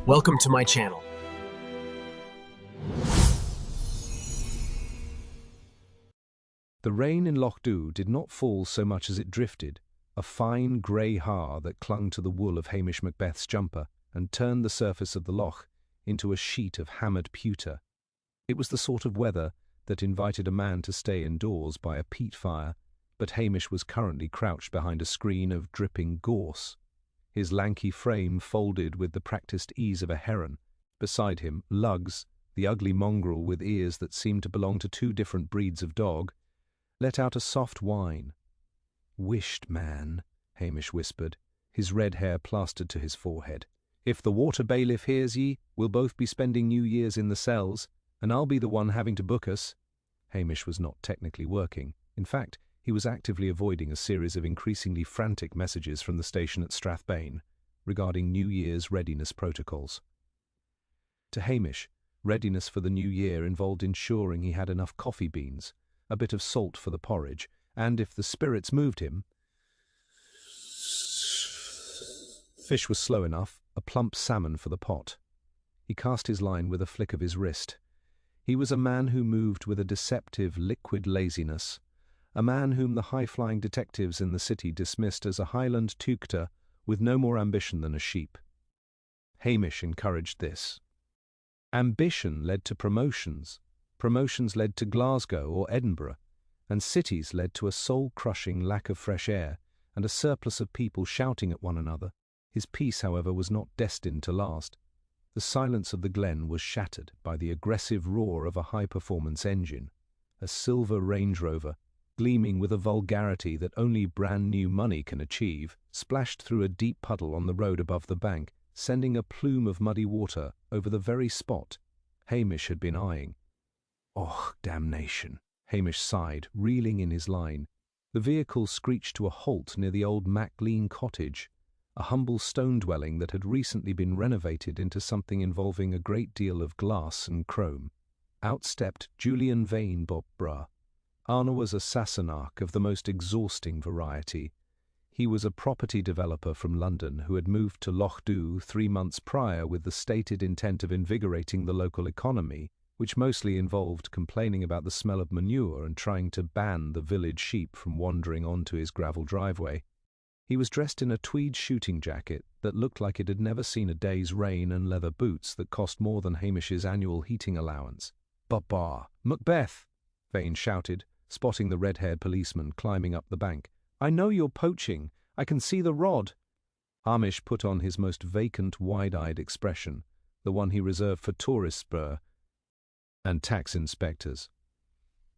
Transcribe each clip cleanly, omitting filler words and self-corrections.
Welcome to my channel. The rain in Lochdubh did not fall so much as it drifted, a fine grey haar that clung to the wool of Hamish Macbeth's jumper and turned the surface of the loch into a sheet of hammered pewter. It was the sort of weather that invited a man to stay indoors by a peat fire, but Hamish was currently crouched behind a screen of dripping gorse, his lanky frame folded with the practised ease of a heron. Beside him, Lugs, the ugly mongrel with ears that seemed to belong to two different breeds of dog, let out a soft whine. "Wisht, man," Hamish whispered, his red hair plastered to his forehead. "If the water bailiff hears ye, we'll both be spending New Year's in the cells, and I'll be the one having to book us." Hamish was not technically working. In fact, he was actively avoiding a series of increasingly frantic messages from the station at Strathbane regarding New Year's readiness protocols. To Hamish, readiness for the new year involved ensuring he had enough coffee beans, a bit of salt for the porridge, and, if the spirits moved him, fish was slow enough, a plump salmon for the pot. He cast his line with a flick of his wrist. He was a man who moved with a deceptive, liquid laziness, a man whom the high-flying detectives in the city dismissed as a Highland tutor with no more ambition than a sheep. Hamish encouraged this. Ambition led to promotions. Promotions led to Glasgow or Edinburgh, and cities led to a soul-crushing lack of fresh air and a surplus of people shouting at one another. His peace, however, was not destined to last. The silence of the glen was shattered by the aggressive roar of a high-performance engine, a silver Range Rover, gleaming with a vulgarity that only brand-new money can achieve, splashed through a deep puddle on the road above the bank, sending a plume of muddy water over the very spot Hamish had been eyeing. "Oh, damnation!" Hamish sighed, reeling in his line. The vehicle screeched to a halt near the old Maclean cottage, a humble stone dwelling that had recently been renovated into something involving a great deal of glass and chrome. Out stepped Julian Vane Bob Bra. Arna was a Sassenach of the most exhausting variety. He was a property developer from London who had moved to Lochdubh 3 months prior with the stated intent of invigorating the local economy, which mostly involved complaining about the smell of manure and trying to ban the village sheep from wandering onto his gravel driveway. He was dressed in a tweed shooting jacket that looked like it had never seen a day's rain and leather boots that cost more than Hamish's annual heating allowance. "Bah, Macbeth!" Vane shouted, spotting the red-haired policeman climbing up the bank. "I know you're poaching. I can see the rod." Hamish put on his most vacant, wide-eyed expression, the one he reserved for tourists' and tax inspectors.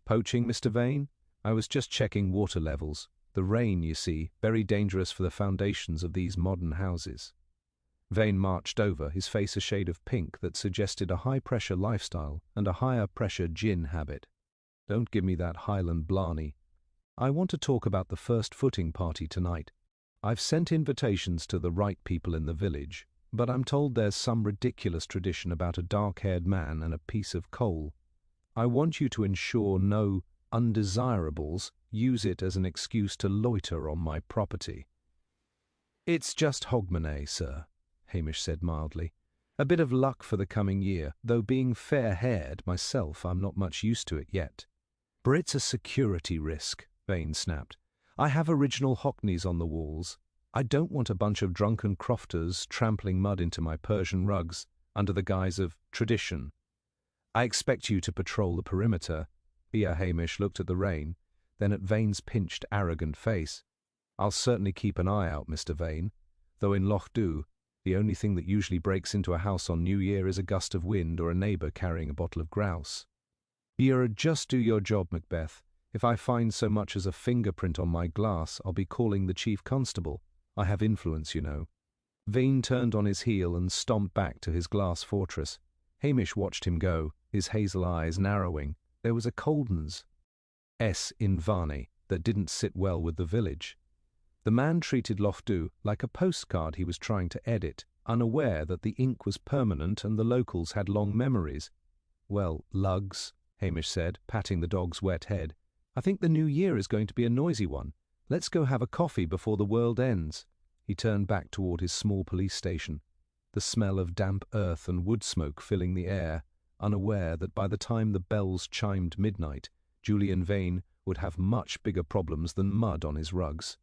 "Poaching, Mr. Vane? I was just checking water levels. The rain, you see, very dangerous for the foundations of these modern houses." Vane marched over, his face a shade of pink that suggested a high-pressure lifestyle and a higher-pressure gin habit. "Don't give me that Highland blarney. I want to talk about the first footing party tonight. I've sent invitations to the right people in the village, but I'm told there's some ridiculous tradition about a dark-haired man and a piece of coal. I want you to ensure no undesirables use it as an excuse to loiter on my property." "It's just Hogmanay, sir," Hamish said mildly. "A bit of luck for the coming year, though being fair-haired myself, I'm not much used to it yet." "But it's a security risk," Vane snapped. "I have original Hockneys on the walls. I don't want a bunch of drunken crofters trampling mud into my Persian rugs under the guise of tradition. I expect you to patrol the perimeter." Hamish looked at the rain, then at Vane's pinched, arrogant face. "I'll certainly keep an eye out, Mr. Vane, though in Lochdubh, the only thing that usually breaks into a house on New Year is a gust of wind or a neighbour carrying a bottle of grouse." "You're just do your job, Macbeth. If I find so much as a fingerprint on my glass, I'll be calling the chief constable. I have influence, you know." Vane turned on his heel and stomped back to his glass fortress. Hamish watched him go, his hazel eyes narrowing. There was a coldness in Varney that didn't sit well with the village. The man treated Lochdubh like a postcard he was trying to edit, unaware that the ink was permanent and the locals had long memories. "Well, Lugs," Hamish said, patting the dog's wet head, "I think the new year is going to be a noisy one. Let's go have a coffee before the world ends." He turned back toward his small police station. the smell of damp earth and wood smoke filling the air, unaware that by the time the bells chimed midnight, Julian Vane would have much bigger problems than mud on his rugs.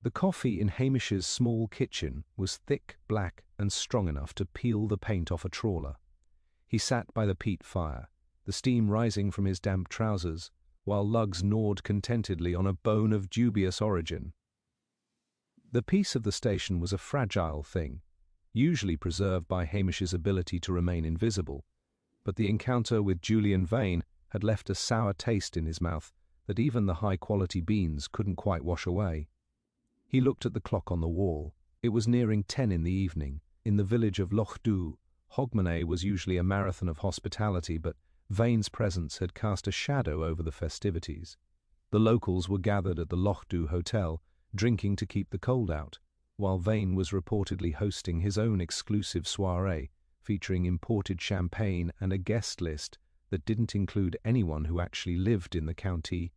The coffee in Hamish's small kitchen was thick, black, and strong enough to peel the paint off a trawler. He sat by the peat fire, the steam rising from his damp trousers, while Lugs gnawed contentedly on a bone of dubious origin. The peace of the station was a fragile thing, usually preserved by Hamish's ability to remain invisible, but the encounter with Julian Vane had left a sour taste in his mouth that even the high-quality beans couldn't quite wash away. He looked at the clock on the wall. It was nearing 10 in the evening. In the village of Lochdubh, Hogmanay was usually a marathon of hospitality, but Vane's presence had cast a shadow over the festivities. The locals were gathered at the Lochdubh hotel, drinking to keep the cold out, while Vane was reportedly hosting his own exclusive soiree, featuring imported champagne and a guest list that didn't include anyone who actually lived in the county.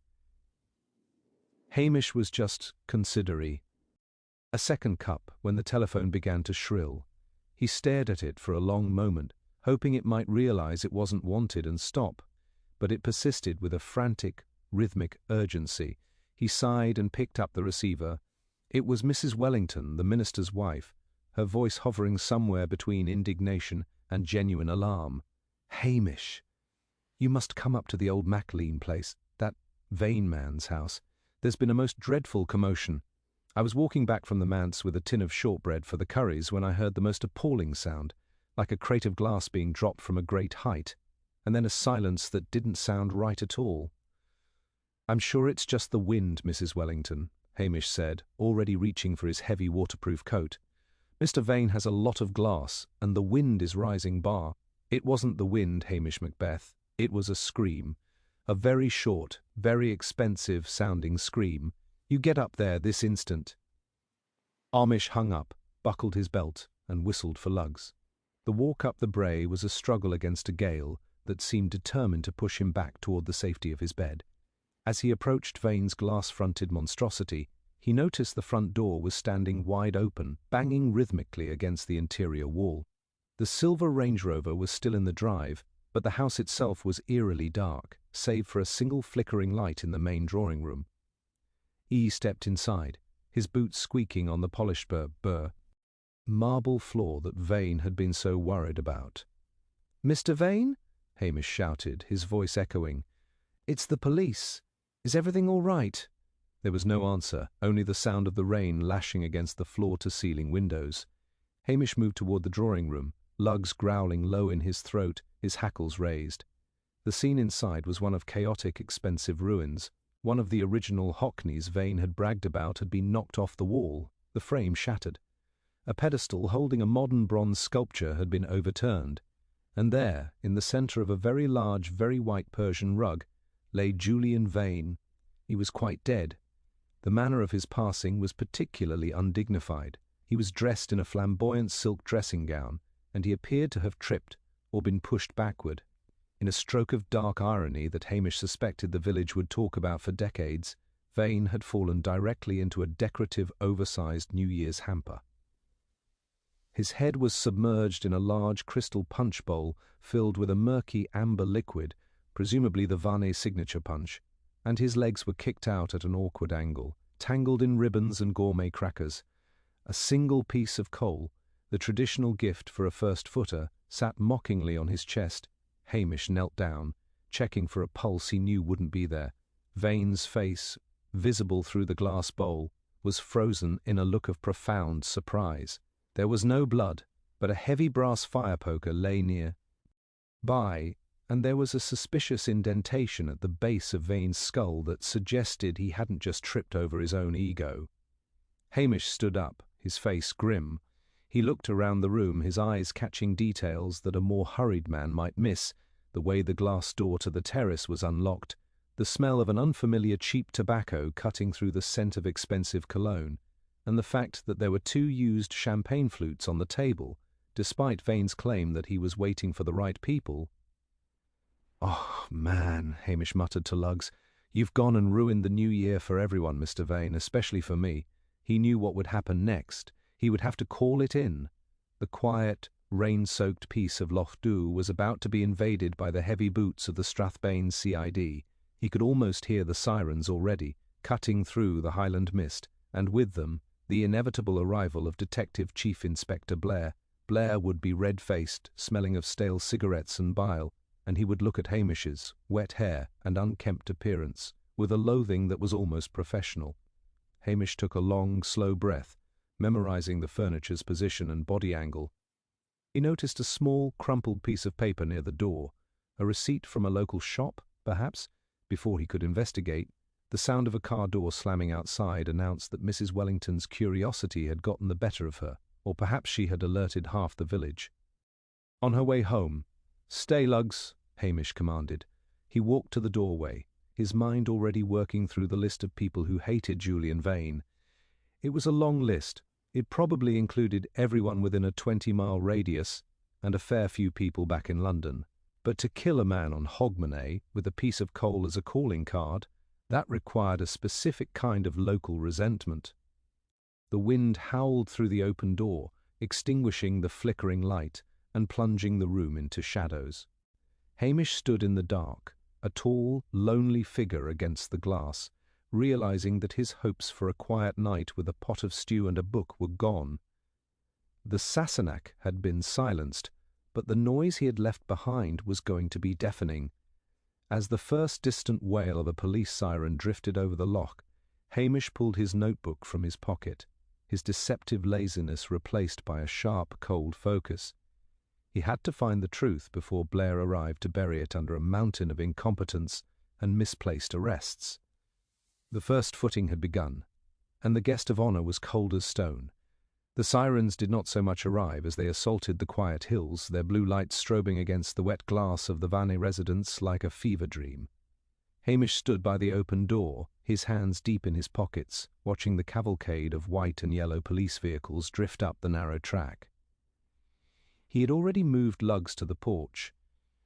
Hamish was just considery. A second cup when the telephone began to shrill. He stared at it for a long moment, hoping it might realize it wasn't wanted and stop, but it persisted with a frantic, rhythmic urgency. He sighed and picked up the receiver. It was Mrs. Wellington, the minister's wife, her voice hovering somewhere between indignation and genuine alarm. "Hamish, you must come up to the old Maclean place, that Vane man's house. There's been a most dreadful commotion. I was walking back from the manse with a tin of shortbread for the curries when I heard the most appalling sound, like a crate of glass being dropped from a great height, and then a silence that didn't sound right at all." "I'm sure it's just the wind, Mrs. Wellington," Hamish said, already reaching for his heavy waterproof coat. "Mr. Vane has a lot of glass, and the wind is rising bar." It wasn't the wind, Hamish Macbeth. It was a scream. A very short, very expensive-sounding scream. "You get up there this instant." Hamish hung up, buckled his belt, and whistled for Lugs. The walk up the brae was a struggle against a gale that seemed determined to push him back toward the safety of his bed. As he approached Vane's glass-fronted monstrosity, he noticed the front door was standing wide open, banging rhythmically against the interior wall. The silver Range Rover was still in the drive, but the house itself was eerily dark, save for a single flickering light in the main drawing room. He stepped inside, his boots squeaking on the polished marble floor that Vane had been so worried about. "Mr. Vane?" Hamish shouted, his voice echoing. "It's the police. Is everything all right?" There was no answer, only the sound of the rain lashing against the floor-to-ceiling windows. Hamish moved toward the drawing room, Lugs growling low in his throat, his hackles raised. The scene inside was one of chaotic, expensive ruins. One of the original Hockneys Vane had bragged about had been knocked off the wall, the frame shattered. A pedestal holding a modern bronze sculpture had been overturned, and there, in the centre of a very large, very white Persian rug, lay Julian Vane. He was quite dead. The manner of his passing was particularly undignified. He was dressed in a flamboyant silk dressing gown, and he appeared to have tripped or been pushed backward. In a stroke of dark irony that Hamish suspected the village would talk about for decades, Vane had fallen directly into a decorative, oversized New Year's hamper. His head was submerged in a large crystal punch bowl filled with a murky amber liquid, presumably the Varney signature punch, and his legs were kicked out at an awkward angle, tangled in ribbons and gourmet crackers. A single piece of coal, the traditional gift for a first-footer, sat mockingly on his chest. Hamish knelt down, checking for a pulse he knew wouldn't be there. Vane's face, visible through the glass bowl, was frozen in a look of profound surprise. There was no blood, but a heavy brass fire poker lay near by, and there was a suspicious indentation at the base of Vane's skull that suggested he hadn't just tripped over his own ego. Hamish stood up, his face grim. He looked around the room, his eyes catching details that a more hurried man might miss: the way the glass door to the terrace was unlocked, the smell of an unfamiliar cheap tobacco cutting through the scent of expensive cologne, and the fact that there were 2 used champagne flutes on the table, despite Vane's claim that he was waiting for the right people. "Oh, man," Hamish muttered to Lugs. "You've gone and ruined the new year for everyone, Mr. Vane, especially for me." He knew what would happen next. He would have to call it in. The quiet, rain-soaked peace of Lochdubh was about to be invaded by the heavy boots of the Strathbane CID. He could almost hear the sirens already, cutting through the Highland mist, and with them, the inevitable arrival of Detective Chief Inspector Blair. Blair would be red-faced, smelling of stale cigarettes and bile, and he would look at Hamish's wet hair and unkempt appearance with a loathing that was almost professional. Hamish took a long, slow breath, memorizing the furniture's position and body angle. He noticed a small, crumpled piece of paper near the door, a receipt from a local shop, perhaps. Before he could investigate, the sound of a car door slamming outside announced that Mrs. Wellington's curiosity had gotten the better of her, or perhaps she had alerted half the village. On her way home, "Stay, lugs," Hamish commanded. He walked to the doorway, his mind already working through the list of people who hated Julian Vane. It was a long list. It probably included everyone within a 20-mile radius and a fair few people back in London. But to kill a man on Hogmanay with a piece of coal as a calling card, that required a specific kind of local resentment. The wind howled through the open door, extinguishing the flickering light and plunging the room into shadows. Hamish stood in the dark, a tall, lonely figure against the glass, realizing that his hopes for a quiet night with a pot of stew and a book were gone. The Sassenach had been silenced, but the noise he had left behind was going to be deafening. As the first distant wail of a police siren drifted over the loch, Hamish pulled his notebook from his pocket, his deceptive laziness replaced by a sharp, cold focus. He had to find the truth before Blair arrived to bury it under a mountain of incompetence and misplaced arrests. The first footing had begun, and the guest of honour was cold as stone. The sirens did not so much arrive as they assaulted the quiet hills, their blue lights strobing against the wet glass of the Vanay residence like a fever dream. Hamish stood by the open door, his hands deep in his pockets, watching the cavalcade of white and yellow police vehicles drift up the narrow track. He had already moved lugs to the porch,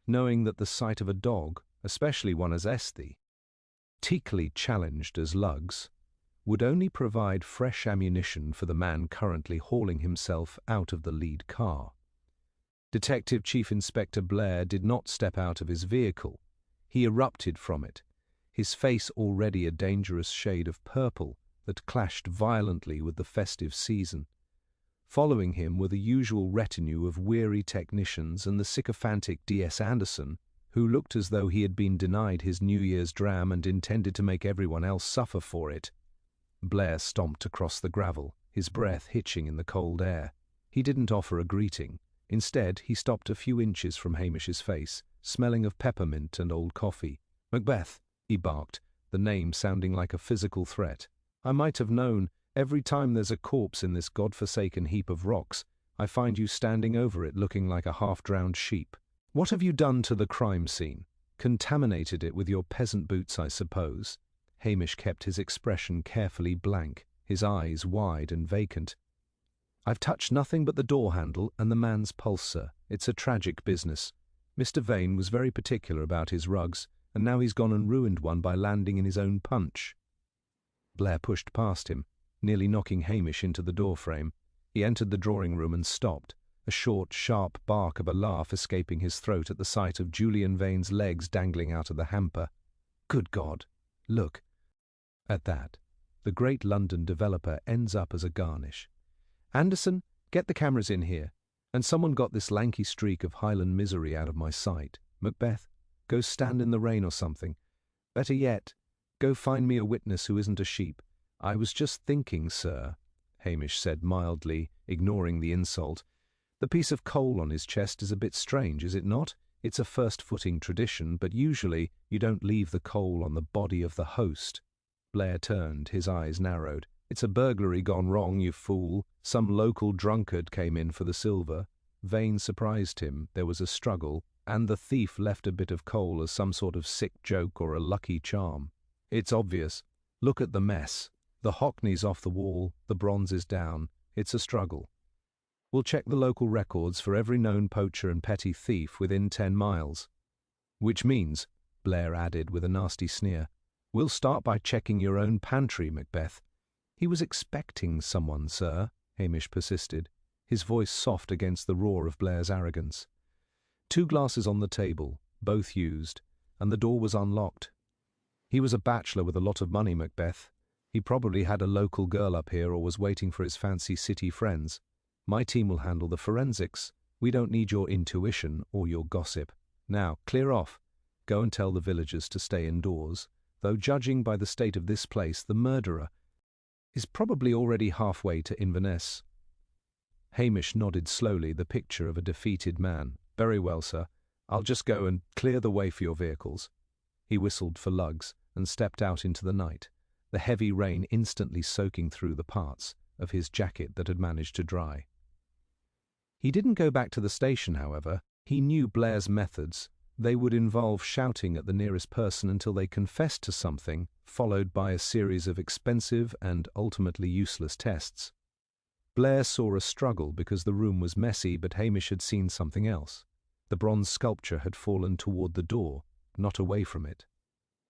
knowing that the sight of a dog, especially one as aesthetically challenged as lugs, would only provide fresh ammunition for the man currently hauling himself out of the lead car. Detective Chief Inspector Blair did not step out of his vehicle. He erupted from it, his face already a dangerous shade of purple that clashed violently with the festive season. Following him were the usual retinue of weary technicians and the sycophantic D.S. Anderson, who looked as though he had been denied his New Year's dram and intended to make everyone else suffer for it. Blair stomped across the gravel, his breath hitching in the cold air. He didn't offer a greeting. Instead, he stopped a few inches from Hamish's face, smelling of peppermint and old coffee. "Macbeth," he barked, the name sounding like a physical threat. "I might have known. Every time there's a corpse in this god-forsaken heap of rocks, I find you standing over it looking like a half-drowned sheep. What have you done to the crime scene? Contaminated it with your peasant boots, I suppose?" Hamish kept his expression carefully blank, his eyes wide and vacant. "I've touched nothing but the door handle and the man's pulse, sir. It's a tragic business. Mr. Vane was very particular about his rugs, and now he's gone and ruined one by landing in his own punch." Blair pushed past him, nearly knocking Hamish into the doorframe. He entered the drawing-room and stopped, a short, sharp bark of a laugh escaping his throat at the sight of Julian Vane's legs dangling out of the hamper. "Good God! Look!" At that, the great London developer ends up as a garnish. "Anderson, get the cameras in here. And someone got this lanky streak of Highland misery out of my sight. Macbeth, go stand in the rain or something. Better yet, go find me a witness who isn't a sheep." "I was just thinking, sir," Hamish said mildly, ignoring the insult. "The piece of coal on his chest is a bit strange, is it not? It's a first-footing tradition, but usually you don't leave the coal on the body of the host." Blair turned, his eyes narrowed. "It's a burglary gone wrong, you fool. Some local drunkard came in for the silver. Vane surprised him, there was a struggle, and the thief left a bit of coal as some sort of sick joke or a lucky charm. It's obvious. Look at the mess. The Hockney's off the wall, the bronze is down. It's a struggle. We'll check the local records for every known poacher and petty thief within 10 miles. Which means," Blair added with a nasty sneer, "we'll start by checking your own pantry, Macbeth." "He was expecting someone, sir," Hamish persisted. his voice soft against the roar of Blair's arrogance. 2 glasses on the table, both used, and the door was unlocked. He was a bachelor with a lot of money, Macbeth. He probably had a local girl up here or was waiting for his fancy city friends. My team will handle the forensics. We don't need your intuition or your gossip. Now, clear off. Go and tell the villagers to stay indoors, though judging by the state of this place, the murderer is probably already halfway to Inverness. Hamish nodded slowly, the picture of a defeated man. Very well, sir. I'll just go and clear the way for your vehicles. He whistled for lugs and stepped out into the night, the heavy rain instantly soaking through the parts of his jacket that had managed to dry. He didn't go back to the station, however. He knew Blair's methods. They would involve shouting at the nearest person until they confessed to something, followed by a series of expensive and ultimately useless tests. Blair saw a struggle because the room was messy, but Hamish had seen something else. The bronze sculpture had fallen toward the door, not away from it.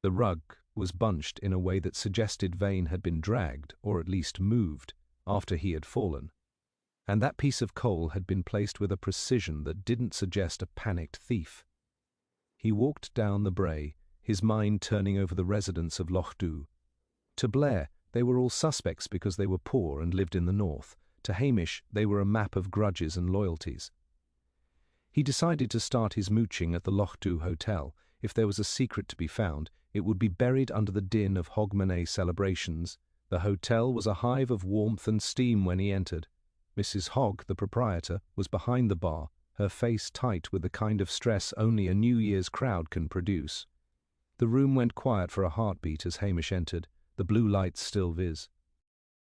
The rug was bunched in a way that suggested Vane had been dragged, or at least moved, after he had fallen. And that piece of coal had been placed with a precision that didn't suggest a panicked thief. He walked down the brae, his mind turning over the residents of Lochdubh. To Blair, they were all suspects because they were poor and lived in the north. To Hamish, they were a map of grudges and loyalties. He decided to start his mooching at the Lochdubh Hotel. If there was a secret to be found, it would be buried under the din of Hogmanay celebrations. The hotel was a hive of warmth and steam when he entered. Mrs. Hogg, the proprietor, was behind the bar, her face tight with the kind of stress only a New Year's crowd can produce. The room went quiet for a heartbeat as Hamish entered, the blue lights still vis.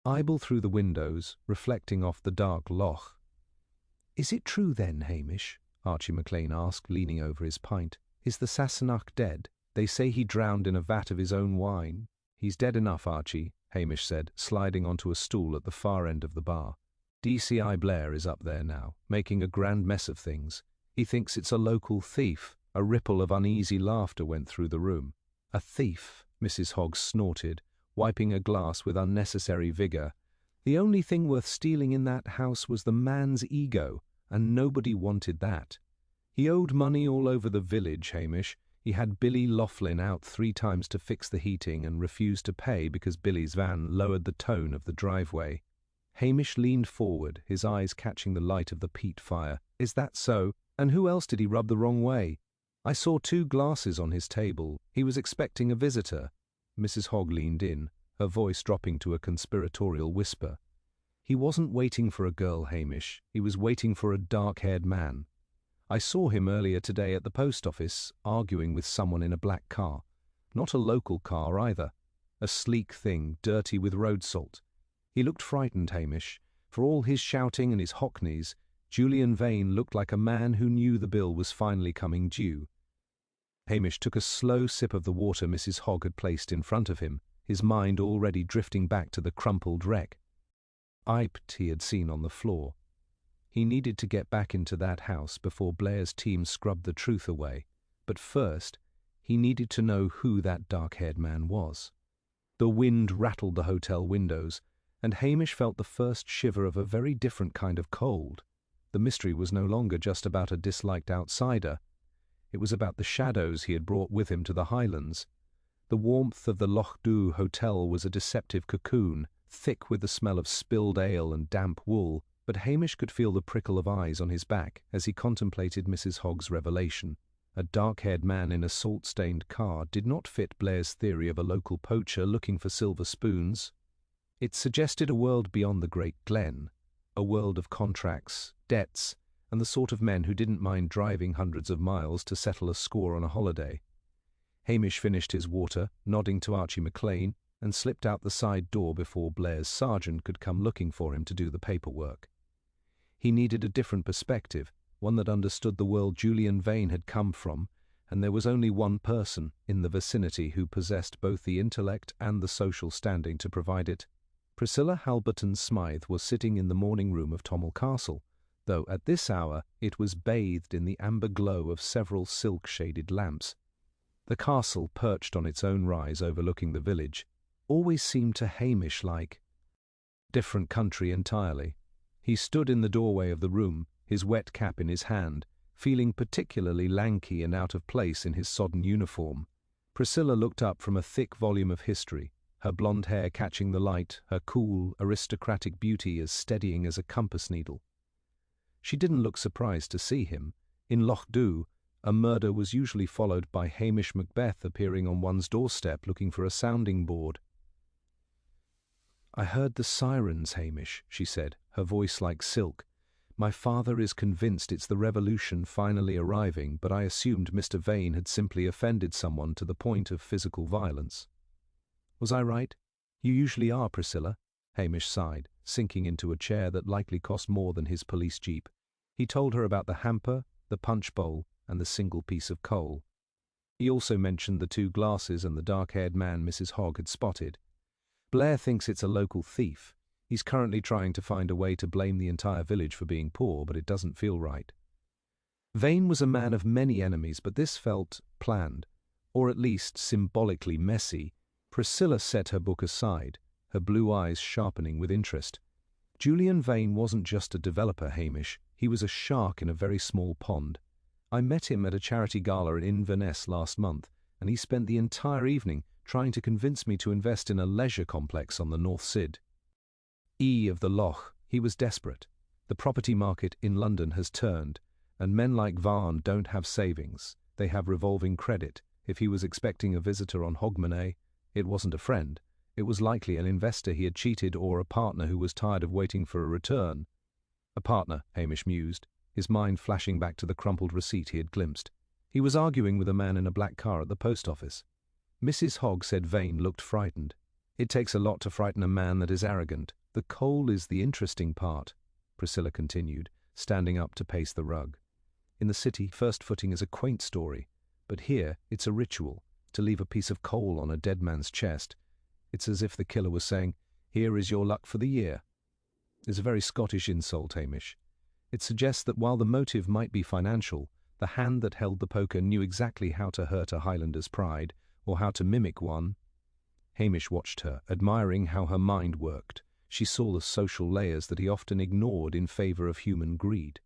Eyeball through the windows, reflecting off the dark loch. "Is it true then, Hamish?" Archie MacLean asked, leaning over his pint. "Is the Sassenach dead? They say he drowned in a vat of his own wine." "He's dead enough, Archie," Hamish said, sliding onto a stool at the far end of the bar. "DCI Blair is up there now, making a grand mess of things. He thinks it's a local thief." A ripple of uneasy laughter went through the room. "A thief," Mrs. Hogg snorted, wiping a glass with unnecessary vigour. "The only thing worth stealing in that house was the man's ego, and nobody wanted that. He owed money all over the village, Hamish. He had Billy Laughlin out 3 times to fix the heating and refused to pay because Billy's van lowered the tone of the driveway." Hamish leaned forward, his eyes catching the light of the peat fire. "Is that so? And who else did he rub the wrong way? I saw 2 glasses on his table. He was expecting a visitor." Mrs. Hogg leaned in, her voice dropping to a conspiratorial whisper. "He wasn't waiting for a girl, Hamish. He was waiting for a dark-haired man. I saw him earlier today at the post office, arguing with someone in a black car. Not a local car either. A sleek thing, dirty with road salt. He looked frightened, Hamish. For all his shouting and his hockneys, Julian Vane looked like a man who knew the bill was finally coming due." Hamish took a slow sip of the water Mrs. Hogg had placed in front of him, his mind already drifting back to the crumpled wreck. Iped he had seen on the floor. He needed to get back into that house before Blair's team scrubbed the truth away, but first he needed to know who that dark-haired man was. The wind rattled the hotel windows, and Hamish felt the first shiver of a very different kind of cold. The mystery was no longer just about a disliked outsider. It was about the shadows he had brought with him to the Highlands. The warmth of the Lochdubh Hotel was a deceptive cocoon, thick with the smell of spilled ale and damp wool, but Hamish could feel the prickle of eyes on his back as he contemplated Mrs. Hogg's revelation. A dark-haired man in a salt-stained car did not fit Blair's theory of a local poacher looking for silver spoons. It suggested a world beyond the Great Glen, a world of contracts, debts, and the sort of men who didn't mind driving hundreds of miles to settle a score on a holiday. Hamish finished his water, nodding to Archie MacLean, and slipped out the side door before Blair's sergeant could come looking for him to do the paperwork. He needed a different perspective, one that understood the world Julian Vane had come from, and there was only one person in the vicinity who possessed both the intellect and the social standing to provide it. Priscilla Halberton Smythe was sitting in the morning room of Tommel Castle, though at this hour it was bathed in the amber glow of several silk-shaded lamps. The castle, perched on its own rise overlooking the village, always seemed to Hamish like different country entirely. He stood in the doorway of the room, his wet cap in his hand, feeling particularly lanky and out of place in his sodden uniform. Priscilla looked up from a thick volume of history, her blonde hair catching the light, her cool, aristocratic beauty as steadying as a compass needle. She didn't look surprised to see him. In Lochdubh, a murder was usually followed by Hamish Macbeth appearing on one's doorstep looking for a sounding board. "I heard the sirens, Hamish," she said, her voice like silk. "My father is convinced it's the revolution finally arriving, but I assumed Mr. Vane had simply offended someone to the point of physical violence." "Was I right?" "You usually are, Priscilla," Hamish sighed, sinking into a chair that likely cost more than his police jeep. He told her about the hamper, the punch bowl, and the single piece of coal. He also mentioned the 2 glasses and the dark-haired man Mrs. Hogg had spotted. "Blair thinks it's a local thief. He's currently trying to find a way to blame the entire village for being poor, but it doesn't feel right." Vane was a man of many enemies, but this felt planned, or at least symbolically messy. Priscilla set her book aside, her blue eyes sharpening with interest. "Julian Vane wasn't just a developer, Hamish. He was a shark in a very small pond. I met him at a charity gala in Inverness last month, and he spent the entire evening trying to convince me to invest in a leisure complex on the North Sid. Of the Loch, he was desperate. The property market in London has turned, and men like Varn don't have savings. They have revolving credit. If he was expecting a visitor on Hogmanay, it wasn't a friend. It was likely an investor he had cheated or a partner who was tired of waiting for a return." "A partner," Hamish mused, his mind flashing back to the crumpled receipt he had glimpsed. He was arguing with a man in a black car at the post office. Mrs. Hogg said Vane looked frightened. "It takes a lot to frighten a man that is arrogant. The coal is the interesting part," Priscilla continued, standing up to pace the rug. "In the city, first footing is a quaint story, but here it's a ritual, to leave a piece of coal on a dead man's chest. It's as if the killer was saying, 'Here is your luck for the year.' It's a very Scottish insult, Hamish. It suggests that while the motive might be financial, the hand that held the poker knew exactly how to hurt a Highlander's pride, or how to mimic one." Hamish watched her, admiring how her mind worked. She saw the social layers that he often ignored in favor of human greed.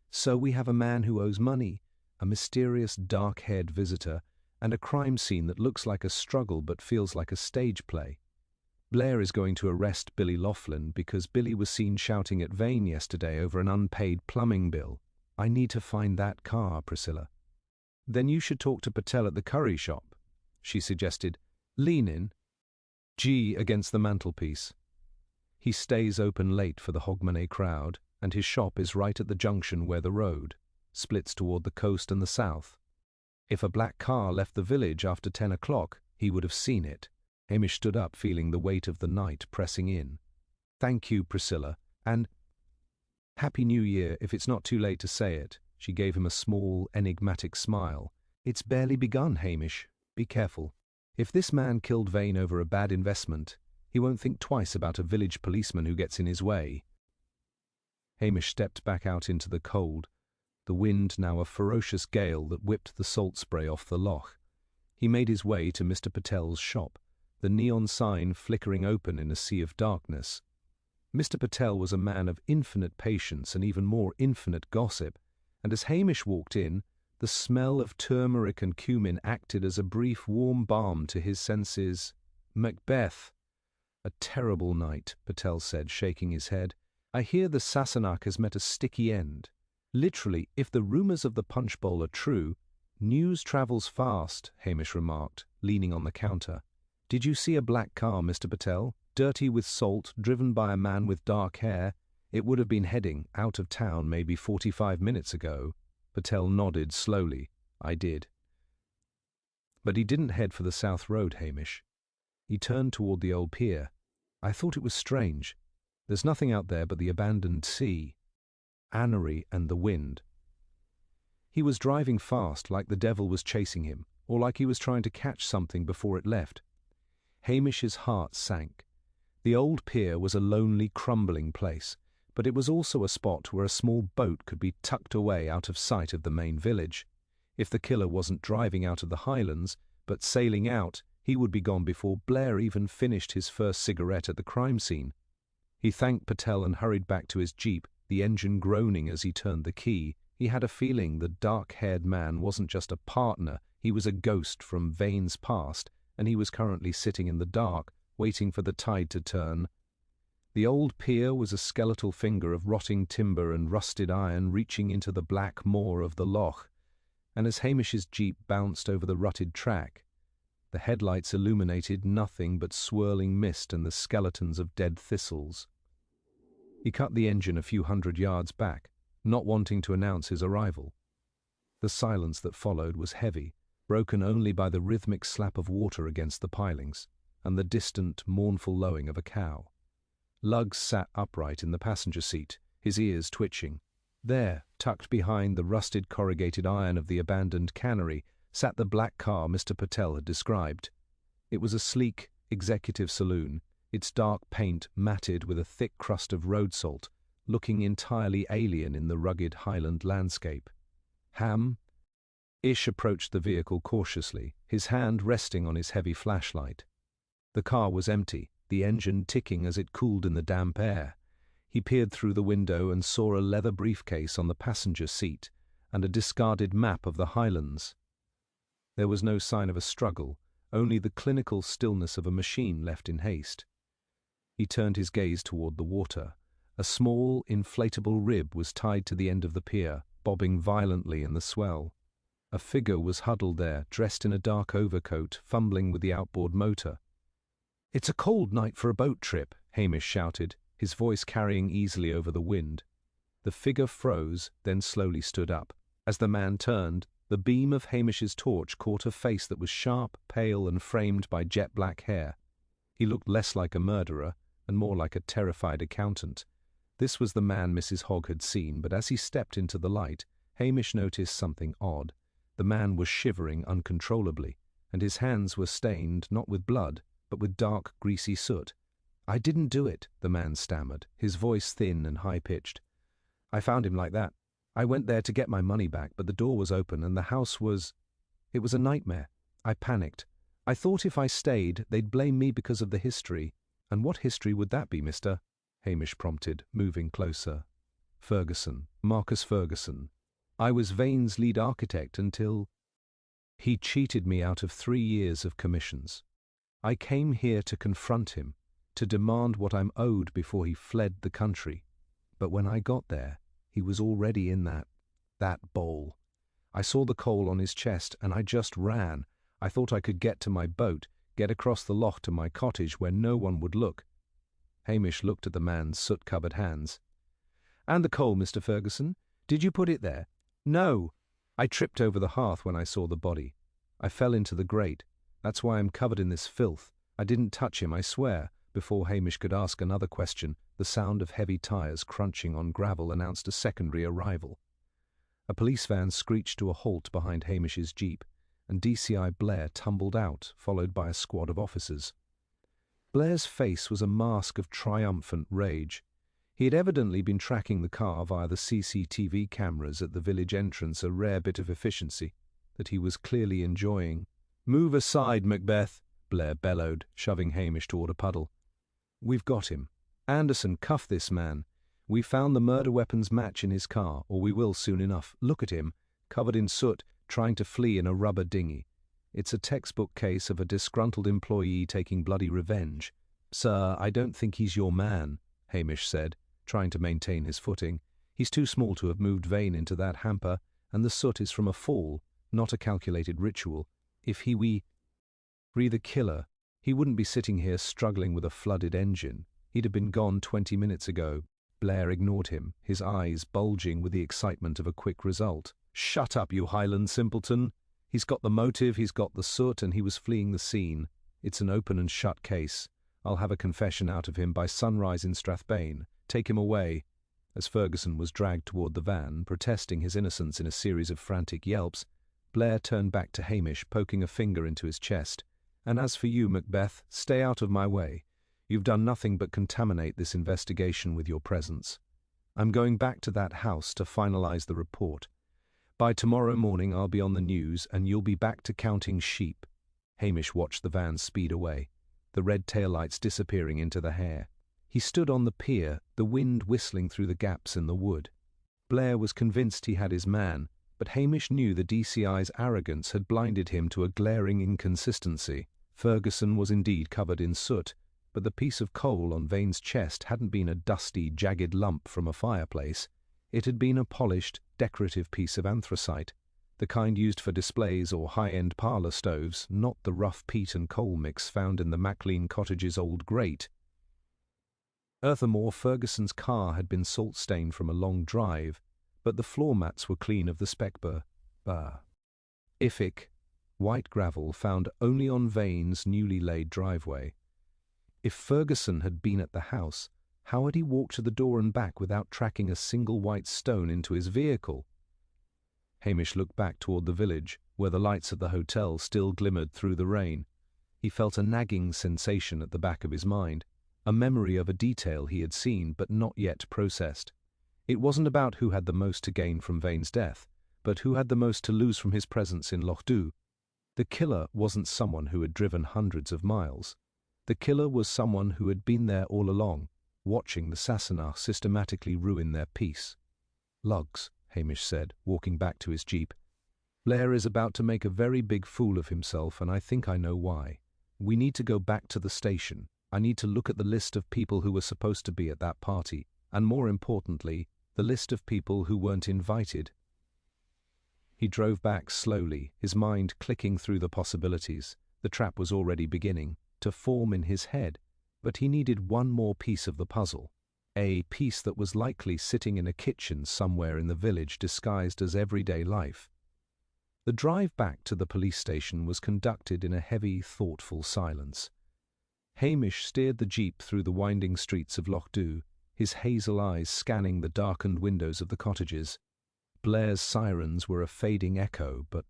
"So we have a man who owes money, a mysterious dark-haired visitor, and a crime scene that looks like a struggle but feels like a stage play. Blair is going to arrest Billy Loughlin because Billy was seen shouting at Vane yesterday over an unpaid plumbing bill. I need to find that car, Priscilla." "Then you should talk to Patel at the curry shop," she suggested. "Lean in. G against the mantelpiece. He stays open late for the Hogmanay crowd, and his shop is right at the junction where the road splits toward the coast and the south. If a black car left the village after 10 o'clock, he would have seen it." Hamish stood up, feeling the weight of the night pressing in. "Thank you, Priscilla, and Happy New Year, if it's not too late to say it." She gave him a small, enigmatic smile. "It's barely begun, Hamish. Be careful. If this man killed Vane over a bad investment, he won't think twice about a village policeman who gets in his way." Hamish stepped back out into the cold, the wind now a ferocious gale that whipped the salt spray off the loch. He made his way to Mr. Patel's shop, the neon sign flickering open in a sea of darkness. Mr. Patel was a man of infinite patience and even more infinite gossip, and as Hamish walked in, the smell of turmeric and cumin acted as a brief warm balm to his senses. "Macbeth. A terrible night," Patel said, shaking his head. "I hear the Sassenach has met a sticky end. Literally, if the rumours of the punch bowl are true, news travels fast," Hamish remarked, leaning on the counter. "Did you see a black car, Mr. Patel? Dirty with salt, driven by a man with dark hair. It would have been heading out of town maybe 45 minutes ago." Patel nodded slowly. "I did." "But he didn't head for the South Road, Hamish. He turned toward the old pier. I thought it was strange. There's nothing out there but the abandoned sea, Annery, and the wind. He was driving fast, like the devil was chasing him, or like he was trying to catch something before it left." Hamish's heart sank. The old pier was a lonely, crumbling place, but it was also a spot where a small boat could be tucked away out of sight of the main village. If the killer wasn't driving out of the Highlands, but sailing out, he would be gone before Blair even finished his first cigarette at the crime scene. He thanked Patel and hurried back to his jeep, the engine groaning as he turned the key. He had a feeling the dark-haired man wasn't just a partner, he was a ghost from Vane's past, and he was currently sitting in the dark, waiting for the tide to turn. The old pier was a skeletal finger of rotting timber and rusted iron reaching into the black moor of the loch, and as Hamish's jeep bounced over the rutted track, the headlights illuminated nothing but swirling mist and the skeletons of dead thistles. He cut the engine a few hundred yards back, not wanting to announce his arrival. The silence that followed was heavy, broken only by the rhythmic slap of water against the pilings, and the distant, mournful lowing of a cow. Luggs sat upright in the passenger seat, his ears twitching. There, tucked behind the rusted corrugated iron of the abandoned cannery, sat the black car Mr. Patel had described. It was a sleek, executive saloon, its dark paint matted with a thick crust of road salt, looking entirely alien in the rugged Highland landscape. Ish approached the vehicle cautiously, his hand resting on his heavy flashlight. The car was empty, the engine ticking as it cooled in the damp air. He peered through the window and saw a leather briefcase on the passenger seat and a discarded map of the Highlands. There was no sign of a struggle, only the clinical stillness of a machine left in haste. He turned his gaze toward the water. A small, inflatable rib was tied to the end of the pier, bobbing violently in the swell. A figure was huddled there, dressed in a dark overcoat, fumbling with the outboard motor. "It's a cold night for a boat trip," Hamish shouted, his voice carrying easily over the wind. The figure froze, then slowly stood up. As the man turned, the beam of Hamish's torch caught a face that was sharp, pale, and framed by jet-black hair. He looked less like a murderer, and more like a terrified accountant. This was the man Mrs. Hogg had seen, but as he stepped into the light, Hamish noticed something odd. The man was shivering uncontrollably, and his hands were stained not with blood, but with dark, greasy soot. "I didn't do it," the man stammered, his voice thin and high-pitched. "I found him like that. I went there to get my money back, but the door was open and the house was... It was a nightmare. I panicked. I thought if I stayed, they'd blame me because of the history." "And what history would that be, mister?" Hamish prompted, moving closer. "Ferguson. Marcus Ferguson. I was Vane's lead architect until... He cheated me out of 3 years of commissions. I came here to confront him, to demand what I'm owed before he fled the country. But when I got there, he was already in that bowl. I saw the coal on his chest, and I just ran. I thought I could get to my boat, get across the loch to my cottage where no one would look." Hamish looked at the man's soot-covered hands. "And the coal, Mr. Ferguson? Did you put it there?" "No. I tripped over the hearth when I saw the body. I fell into the grate. That's why I'm covered in this filth. I didn't touch him, I swear." Before Hamish could ask another question, the sound of heavy tires crunching on gravel announced a secondary arrival. A police van screeched to a halt behind Hamish's jeep, and DCI Blair tumbled out, followed by a squad of officers. Blair's face was a mask of triumphant rage. He had evidently been tracking the car via the CCTV cameras at the village entrance, a rare bit of efficiency that he was clearly enjoying. "Move aside, Macbeth," Blair bellowed, shoving Hamish toward a puddle. "We've got him. Anderson, cuff this man. We found the murder weapons match in his car, or we will soon enough. Look at him, covered in soot, trying to flee in a rubber dinghy. It's a textbook case of a disgruntled employee taking bloody revenge." "Sir, I don't think he's your man," Hamish said, trying to maintain his footing. "He's too small to have moved Vane into that hamper, and the soot is from a fall, not a calculated ritual. If he were the killer, he wouldn't be sitting here struggling with a flooded engine. He'd have been gone 20 minutes ago." Blair ignored him, his eyes bulging with the excitement of a quick result. "Shut up, you Highland simpleton. He's got the motive, he's got the soot, and he was fleeing the scene. It's an open and shut case. I'll have a confession out of him by sunrise in Strathbane. Take him away." As Ferguson was dragged toward the van, protesting his innocence in a series of frantic yelps, Blair turned back to Hamish, poking a finger into his chest. "And as for you, Macbeth, stay out of my way. You've done nothing but contaminate this investigation with your presence. I'm going back to that house to finalize the report. By tomorrow morning I'll be on the news, and you'll be back to counting sheep." Hamish watched the van speed away, the red taillights disappearing into the hair. He stood on the pier, the wind whistling through the gaps in the wood. Blair was convinced he had his man, but Hamish knew the DCI's arrogance had blinded him to a glaring inconsistency. Ferguson was indeed covered in soot, but the piece of coal on Vane's chest hadn't been a dusty, jagged lump from a fireplace. It had been a polished, decorative piece of anthracite, the kind used for displays or high-end parlour stoves, not the rough peat and coal mix found in the Maclean cottage's old grate. Furthermore, Ferguson's car had been salt-stained from a long drive, but the floor mats were clean of the speckbur. Ific, white gravel found only on Vane's newly laid driveway. If Ferguson had been at the house, how had he walked to the door and back without tracking a single white stone into his vehicle? Hamish looked back toward the village, where the lights of the hotel still glimmered through the rain. He felt a nagging sensation at the back of his mind, a memory of a detail he had seen but not yet processed. It wasn't about who had the most to gain from Vane's death, but who had the most to lose from his presence in Lochdubh. The killer wasn't someone who had driven hundreds of miles. The killer was someone who had been there all along, watching the Sassenach systematically ruin their peace. "Lugs," Hamish said, walking back to his jeep. "Blair is about to make a very big fool of himself, and I think I know why. We need to go back to the station. I need to look at the list of people who were supposed to be at that party, and more importantly, the list of people who weren't invited." He drove back slowly, his mind clicking through the possibilities. The trap was already beginning to form in his head, but he needed one more piece of the puzzle. A piece that was likely sitting in a kitchen somewhere in the village disguised as everyday life. The drive back to the police station was conducted in a heavy, thoughtful silence. Hamish steered the jeep through the winding streets of Lochdubh, his hazel eyes scanning the darkened windows of the cottages. Blair's sirens were a fading echo, but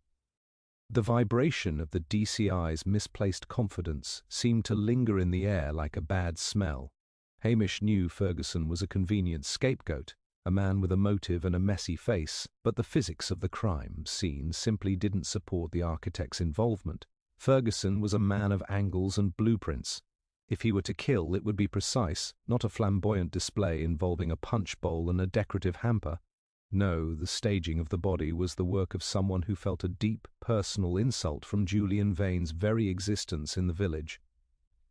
the vibration of the DCI's misplaced confidence seemed to linger in the air like a bad smell. Hamish knew Ferguson was a convenient scapegoat, a man with a motive and a messy face, but the physics of the crime scene simply didn't support the architect's involvement. Ferguson was a man of angles and blueprints. If he were to kill, it would be precise, not a flamboyant display involving a punch bowl and a decorative hamper. No, the staging of the body was the work of someone who felt a deep, personal insult from Julian Vane's very existence in the village.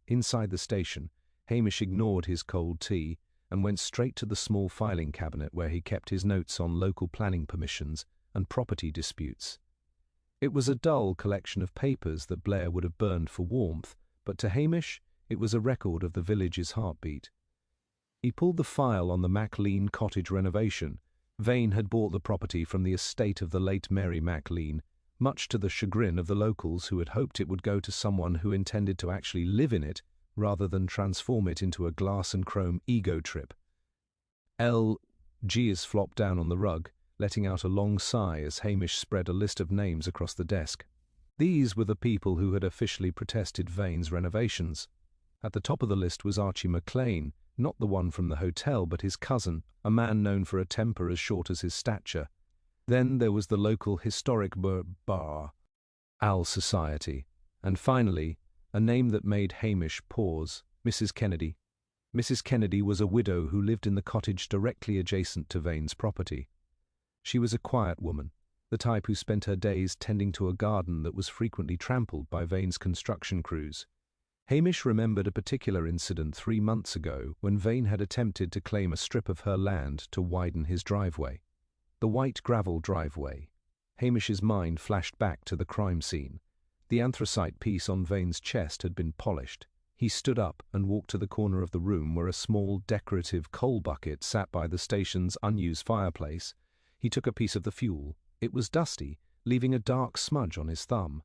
Inside the station, Hamish ignored his cold tea and went straight to the small filing cabinet where he kept his notes on local planning permissions and property disputes. It was a dull collection of papers that Blair would have burned for warmth, but to Hamish it was a record of the village's heartbeat. He pulled the file on the Maclean cottage renovation. Vane had bought the property from the estate of the late Mary Maclean, much to the chagrin of the locals who had hoped it would go to someone who intended to actually live in it rather than transform it into a glass and chrome ego trip. Giers flopped down on the rug, letting out a long sigh as Hamish spread a list of names across the desk. These were the people who had officially protested Vane's renovations. At the top of the list was Archie McLean, not the one from the hotel but his cousin, a man known for a temper as short as his stature. Then there was the local historic bar, Owl Society, and finally, a name that made Hamish pause, Mrs. Kennedy. Mrs. Kennedy was a widow who lived in the cottage directly adjacent to Vane's property. She was a quiet woman, the type who spent her days tending to a garden that was frequently trampled by Vane's construction crews. Hamish remembered a particular incident 3 months ago when Vane had attempted to claim a strip of her land to widen his driveway. The white gravel driveway. Hamish's mind flashed back to the crime scene. The anthracite piece on Vane's chest had been polished. He stood up and walked to the corner of the room where a small decorative coal bucket sat by the station's unused fireplace. He took a piece of the fuel. It was dusty, leaving a dark smudge on his thumb.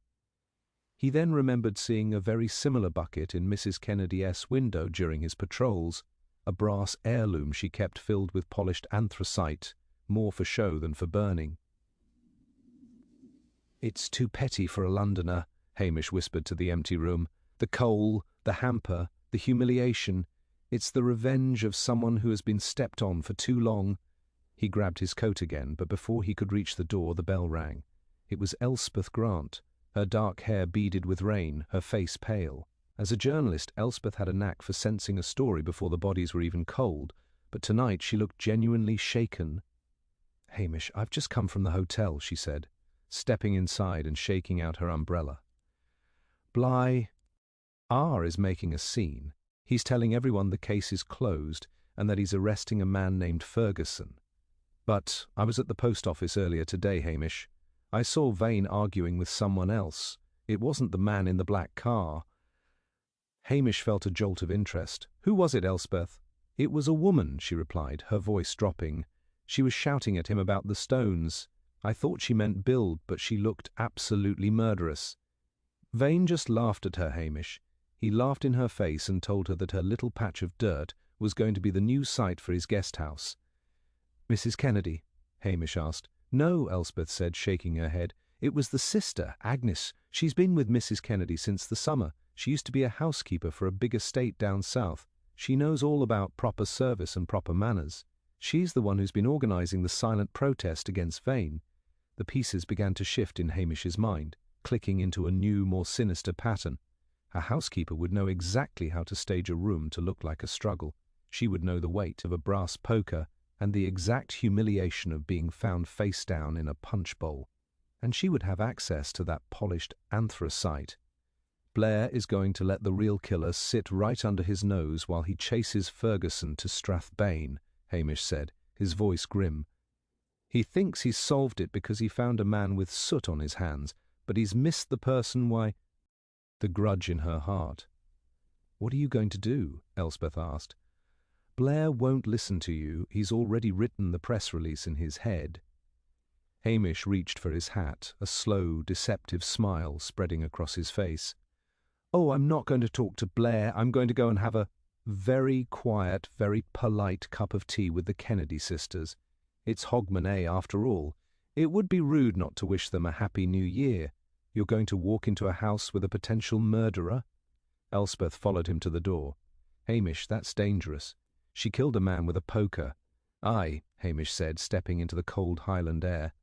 He then remembered seeing a very similar bucket in Mrs. Kennedy's window during his patrols, a brass heirloom she kept filled with polished anthracite, more for show than for burning. "It's too petty for a Londoner," Hamish whispered to the empty room. "The coal, the hamper, the humiliation. It's the revenge of someone who has been stepped on for too long." He grabbed his coat again, but before he could reach the door, the bell rang. It was Elspeth Grant, her dark hair beaded with rain, her face pale. As a journalist, Elspeth had a knack for sensing a story before the bodies were even cold, but tonight she looked genuinely shaken. "Hamish, I've just come from the hotel," she said, stepping inside and shaking out her umbrella. "Bly R is making a scene. He's telling everyone the case is closed and that he's arresting a man named Ferguson. But I was at the post office earlier today, Hamish. I saw Vane arguing with someone else. It wasn't the man in the black car." Hamish felt a jolt of interest. "Who was it, Elspeth?" "It was a woman," she replied, her voice dropping. "She was shouting at him about the stones. I thought she meant build, but she looked absolutely murderous." Vane just laughed at her, Hamish. He laughed in her face and told her that her little patch of dirt was going to be the new site for his guest house. "Mrs. Kennedy?" Hamish asked. "No," Elspeth said, shaking her head. "It was the sister, Agnes. She's been with Mrs. Kennedy since the summer. She used to be a housekeeper for a big estate down south. She knows all about proper service and proper manners. She's the one who's been organising the silent protest against Vane." The pieces began to shift in Hamish's mind, clicking into a new, more sinister pattern. A housekeeper would know exactly how to stage a room to look like a struggle. She would know the weight of a brass poker and the exact humiliation of being found face down in a punch bowl. And she would have access to that polished anthracite. "Blair is going to let the real killer sit right under his nose while he chases Ferguson to Strathbane," Hamish said, his voice grim. "He thinks he's solved it because he found a man with soot on his hands, but he's missed the person why—" The grudge in her heart. "What are you going to do?" Elspeth asked. "Blair won't listen to you. He's already written the press release in his head." Hamish reached for his hat, a slow, deceptive smile spreading across his face. "Oh, I'm not going to talk to Blair. I'm going to go and have a very quiet, very polite cup of tea with the Kennedy sisters. It's Hogmanay, after all. It would be rude not to wish them a happy new year. You're going to walk into a house with a potential murderer?" Elspeth followed him to the door. "Hamish, that's dangerous. She killed a man with a poker." "Aye," Hamish said, stepping into the cold Highland air.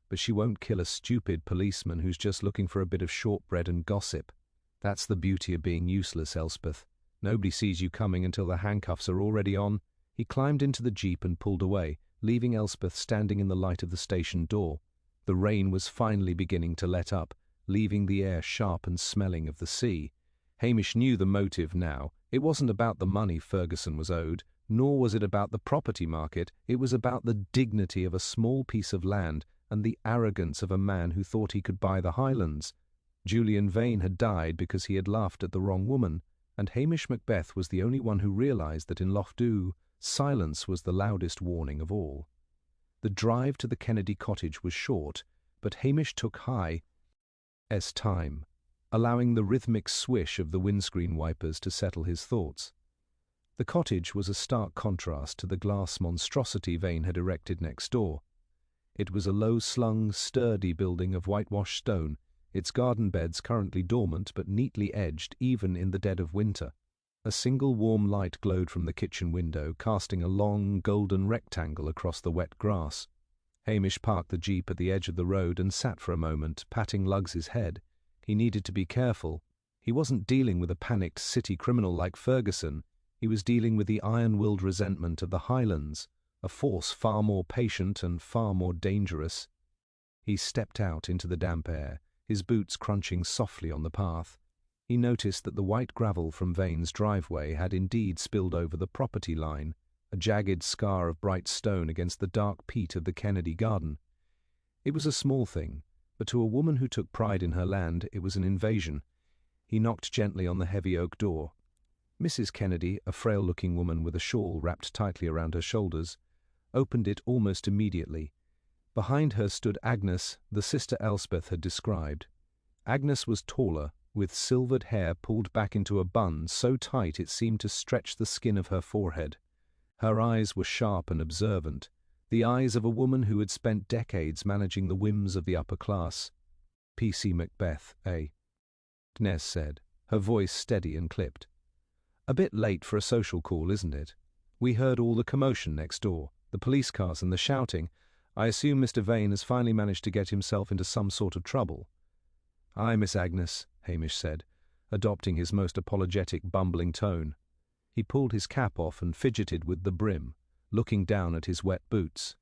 "But she won't kill a stupid policeman who's just looking for a bit of shortbread and gossip. That's the beauty of being useless, Elspeth. Nobody sees you coming until the handcuffs are already on." He climbed into the jeep and pulled away, leaving Elspeth standing in the light of the station door. The rain was finally beginning to let up, leaving the air sharp and smelling of the sea. Hamish knew the motive now. It wasn't about the money Ferguson was owed, nor was it about the property market. It was about the dignity of a small piece of land and the arrogance of a man who thought he could buy the Highlands. Julian Vane had died because he had laughed at the wrong woman, and Hamish Macbeth was the only one who realised that in Lochdubh silence was the loudest warning of all. The drive to the Kennedy cottage was short, but Hamish took high time, allowing the rhythmic swish of the windscreen wipers to settle his thoughts. The cottage was a stark contrast to the glass monstrosity Vane had erected next door. It was a low-slung, sturdy building of whitewashed stone, its garden beds currently dormant but neatly edged even in the dead of winter. A single warm light glowed from the kitchen window, casting a long, golden rectangle across the wet grass. Hamish parked the jeep at the edge of the road and sat for a moment, patting Luggs's head. He needed to be careful. He wasn't dealing with a panicked city criminal like Ferguson. He was dealing with the iron-willed resentment of the Highlands, a force far more patient and far more dangerous. He stepped out into the damp air, his boots crunching softly on the path. He noticed that the white gravel from Vane's driveway had indeed spilled over the property line, a jagged scar of bright stone against the dark peat of the Kennedy garden. It was a small thing, but to a woman who took pride in her land it was an invasion. He knocked gently on the heavy oak door. Mrs. Kennedy, a frail-looking woman with a shawl wrapped tightly around her shoulders, opened it almost immediately. Behind her stood Agnes, the sister Elspeth had described. Agnes was taller, with silvered hair pulled back into a bun so tight it seemed to stretch the skin of her forehead. Her eyes were sharp and observant, the eyes of a woman who had spent decades managing the whims of the upper class. "P.C. Macbeth, eh?" Agnes said, her voice steady and clipped. "A bit late for a social call, isn't it? We heard all the commotion next door, the police cars and the shouting. I assume Mr. Vane has finally managed to get himself into some sort of trouble." "Aye, Miss Agnes," Hamish said. adopting his most apologetic, bumbling tone. He pulled his cap off and fidgeted with the brim, looking down at his wet boots.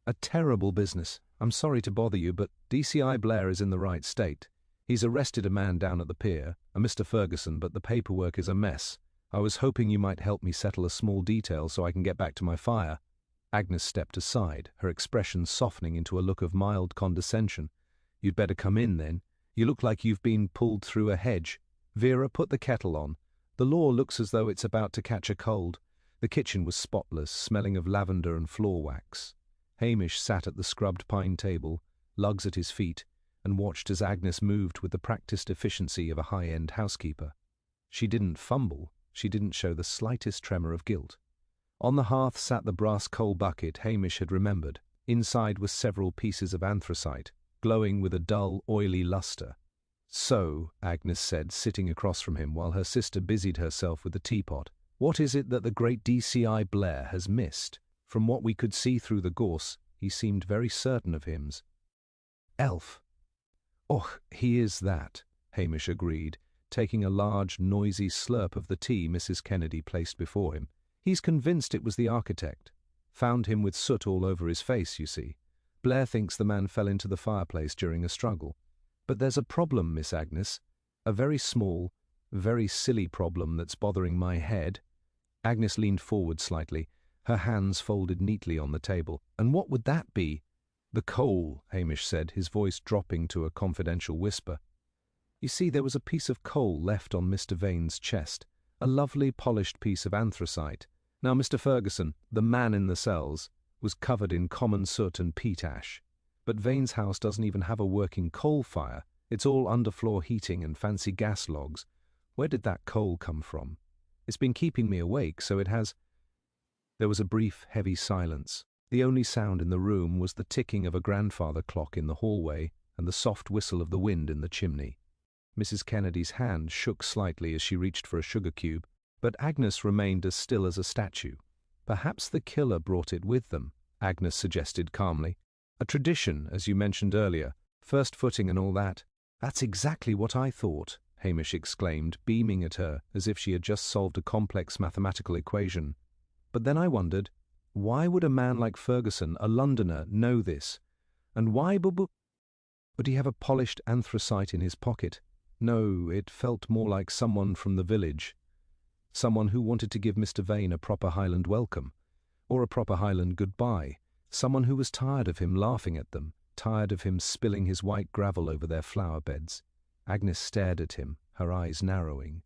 "A terrible business. I'm sorry to bother you, but DCI Blair is in the right state. He's arrested a man down at the pier, a Mr. Ferguson, but the paperwork is a mess. I was hoping you might help me settle a small detail so I can get back to my fire." Agnes stepped aside, her expression softening into a look of mild condescension. "You'd better come in, then. You look like you've been pulled through a hedge. Vera, put the kettle on. The law looks as though it's about to catch a cold." The kitchen was spotless, smelling of lavender and floor wax. Hamish sat at the scrubbed pine table, lugs at his feet, and watched as Agnes moved with the practiced efficiency of a high-end housekeeper. She didn't fumble. She didn't show the slightest tremor of guilt. On the hearth sat the brass coal bucket Hamish had remembered. Inside were several pieces of anthracite, glowing with a dull, oily lustre. "So," Agnes said, sitting across from him while her sister busied herself with the teapot, "what is it that the great DCI Blair has missed? From what we could see through the gorse, he seemed very certain of hymns." "Elf." "Oh, he is that," Hamish agreed, taking a large, noisy slurp of the tea Mrs. Kennedy placed before him. "He's convinced it was the architect. Found him with soot all over his face, you see. Blair thinks the man fell into the fireplace during a struggle. But there's a problem, Miss Agnes. A very small, very silly problem that's bothering my head." Agnes leaned forward slightly, her hands folded neatly on the table. "And what would that be?" "The coal," Hamish said, his voice dropping to a confidential whisper. "You see, there was a piece of coal left on Mr. Vane's chest, a lovely polished piece of anthracite. Now, Mr. Ferguson, the man in the cells, was covered in common soot and peat ash. But Vane's house doesn't even have a working coal fire. It's all underfloor heating and fancy gas logs. Where did that coal come from? It's been keeping me awake, so it has—" There was a brief, heavy silence. The only sound in the room was the ticking of a grandfather clock in the hallway and the soft whistle of the wind in the chimney. Mrs. Kennedy's hand shook slightly as she reached for a sugar cube, but Agnes remained as still as a statue. "Perhaps the killer brought it with them," Agnes suggested calmly. "A tradition, as you mentioned earlier, first footing and all that." "That's exactly what I thought," Hamish exclaimed, beaming at her as if she had just solved a complex mathematical equation. "But then I wondered, why would a man like Ferguson, a Londoner, know this? And why would he have a polished anthracite in his pocket? No, it felt more like someone from the village. Someone who wanted to give Mr. Vane a proper Highland welcome, or a proper Highland goodbye. Someone who was tired of him laughing at them, tired of him spilling his white gravel over their flower beds." Agnes stared at him, her eyes narrowing.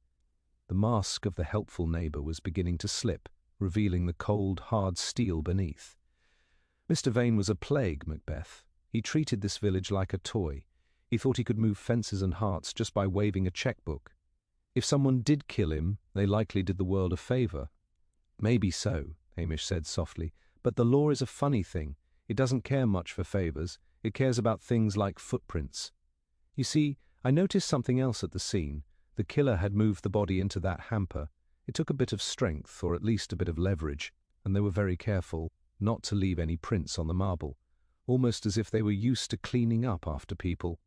The mask of the helpful neighbour was beginning to slip, revealing the cold, hard steel beneath. "Mr. Vane was a plague, Macbeth. He treated this village like a toy. He thought he could move fences and hearts just by waving a checkbook. If someone did kill him, they likely did the world a favour." "Maybe so," Hamish said softly, "but the law is a funny thing. It doesn't care much for favours. It cares about things like footprints. You see, I noticed something else at the scene. The killer had moved the body into that hamper. It took a bit of strength, or at least a bit of leverage, and they were very careful not to leave any prints on the marble, almost as if they were used to cleaning up after people,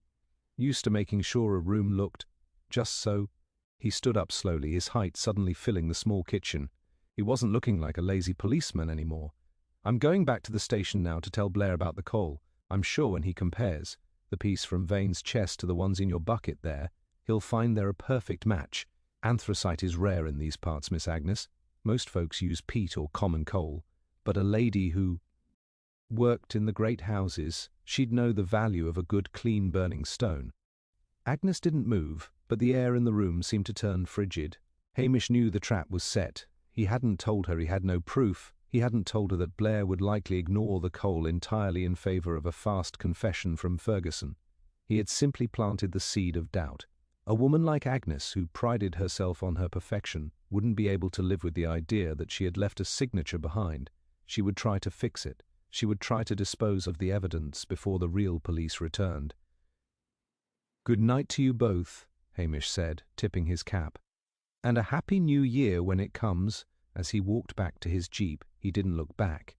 used to making sure a room looked just so." He stood up slowly, his height suddenly filling the small kitchen. He wasn't looking like a lazy policeman anymore. "I'm going back to the station now to tell Blair about the coal. I'm sure when he compares the piece from Vane's chest to the ones in your bucket there, he'll find they're a perfect match. Anthracite is rare in these parts, Miss Agnes. Most folks use peat or common coal. But a lady who worked in the great houses, she'd know the value of a good, clean burning stone." Agnes didn't move, but the air in the room seemed to turn frigid. Hamish knew the trap was set. He hadn't told her he had no proof. He hadn't told her that Blair would likely ignore the coal entirely in favour of a fast confession from Ferguson. He had simply planted the seed of doubt. A woman like Agnes, who prided herself on her perfection, wouldn't be able to live with the idea that she had left a signature behind. She would try to fix it. She would try to dispose of the evidence before the real police returned. "Good night to you both," Hamish said, tipping his cap. "And a happy new year when it comes." As he walked back to his jeep, he didn't look back.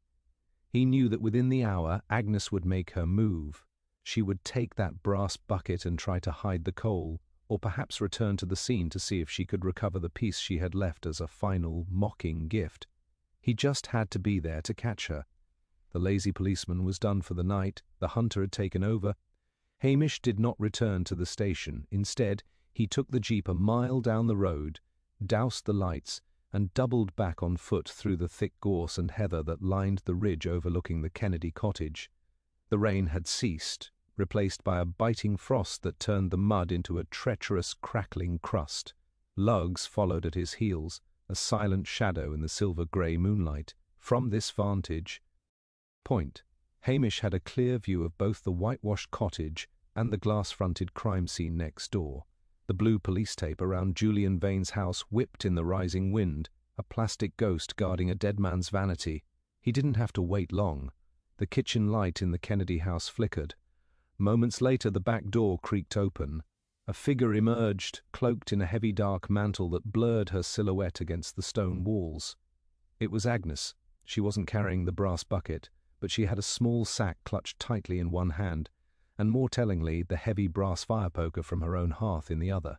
He knew that within the hour Agnes would make her move. She would take that brass bucket and try to hide the coal, or perhaps return to the scene to see if she could recover the piece she had left as a final, mocking gift. He just had to be there to catch her. The lazy policeman was done for the night. The hunter had taken over. Hamish did not return to the station. Instead, he took the jeep a mile down the road, doused the lights, and doubled back on foot through the thick gorse and heather that lined the ridge overlooking the Kennedy cottage. The rain had ceased, replaced by a biting frost that turned the mud into a treacherous, crackling crust. Lugs followed at his heels, a silent shadow in the silver-grey moonlight. From this vantage point, Hamish had a clear view of both the whitewashed cottage and the glass-fronted crime scene next door. The blue police tape around Julian Vane's house whipped in the rising wind, a plastic ghost guarding a dead man's vanity. He didn't have to wait long. The kitchen light in the Kennedy house flickered. Moments later, the back door creaked open. A figure emerged, cloaked in a heavy dark mantle that blurred her silhouette against the stone walls. It was Agnes. She wasn't carrying the brass bucket, but she had a small sack clutched tightly in one hand, and more tellingly, the heavy brass fire poker from her own hearth in the other.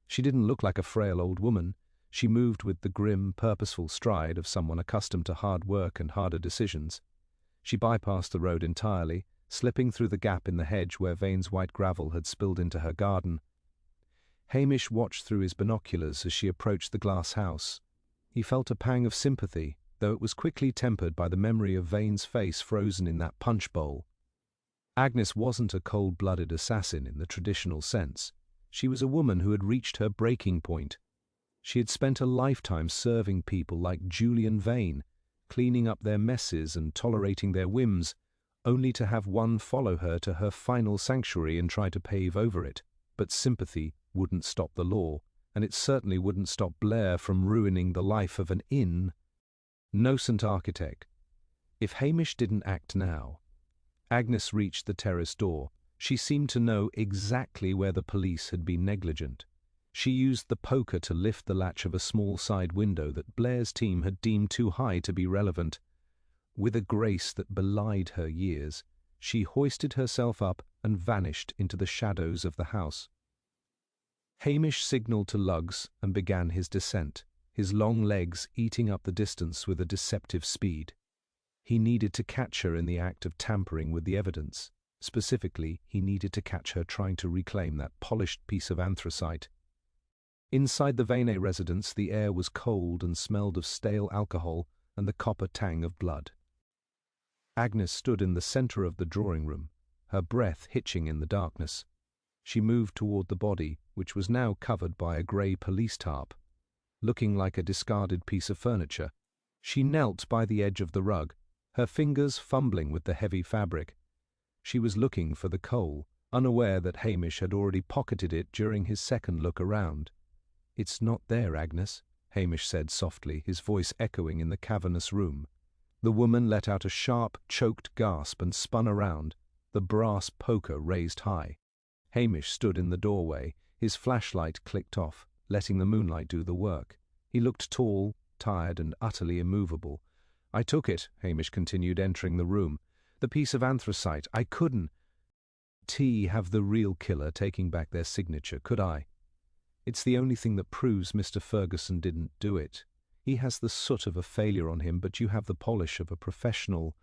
She didn't look like a frail old woman. She moved with the grim, purposeful stride of someone accustomed to hard work and harder decisions. She bypassed the road entirely, slipping through the gap in the hedge where Vane's white gravel had spilled into her garden. Hamish watched through his binoculars as she approached the glass house. He felt a pang of sympathy, though it was quickly tempered by the memory of Vane's face frozen in that punch bowl. Agnes wasn't a cold-blooded assassin in the traditional sense. She was a woman who had reached her breaking point. She had spent a lifetime serving people like Julian Vane, cleaning up their messes and tolerating their whims, only to have one follow her to her final sanctuary and try to pave over it. But sympathy wouldn't stop the law, and it certainly wouldn't stop Blair from ruining the life of an innocent architect. If Hamish didn't act now— Agnes reached the terrace door. She seemed to know exactly where the police had been negligent. She used the poker to lift the latch of a small side window that Blair's team had deemed too high to be relevant. With a grace that belied her years, she hoisted herself up and vanished into the shadows of the house. Hamish signalled to Lugs and began his descent, his long legs eating up the distance with a deceptive speed. He needed to catch her in the act of tampering with the evidence. Specifically, he needed to catch her trying to reclaim that polished piece of anthracite. Inside the Vane residence, the air was cold and smelled of stale alcohol and the copper tang of blood. Agnes stood in the centre of the drawing room, her breath hitching in the darkness. She moved toward the body, which was now covered by a grey police tarp, looking like a discarded piece of furniture. She knelt by the edge of the rug, her fingers fumbling with the heavy fabric. She was looking for the coal, unaware that Hamish had already pocketed it during his second look around. "It's not there, Agnes," Hamish said softly, his voice echoing in the cavernous room. The woman let out a sharp, choked gasp and spun around, the brass poker raised high. Hamish stood in the doorway, his flashlight clicked off, letting the moonlight do the work. He looked tall, tired, and utterly immovable. "I took it," Hamish continued, entering the room. "The piece of anthracite. I couldn't have the real killer taking back their signature, could I? It's the only thing that proves Mr. Ferguson didn't do it. He has the soot of a failure on him, but you have the polish of a professional."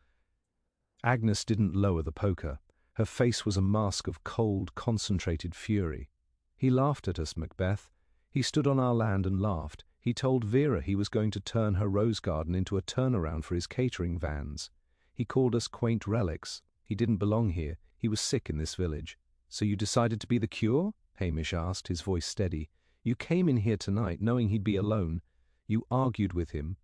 Agnes didn't lower the poker. Her face was a mask of cold, concentrated fury. "He laughed at us, Macbeth. He stood on our land and laughed. He told Vera he was going to turn her rose garden into a turnaround for his catering vans. He called us quaint relics. He didn't belong here. He was sick in this village." "So you decided to be the cure?" Hamish asked, his voice steady. "You came in here tonight knowing he'd be alone. You argued with him,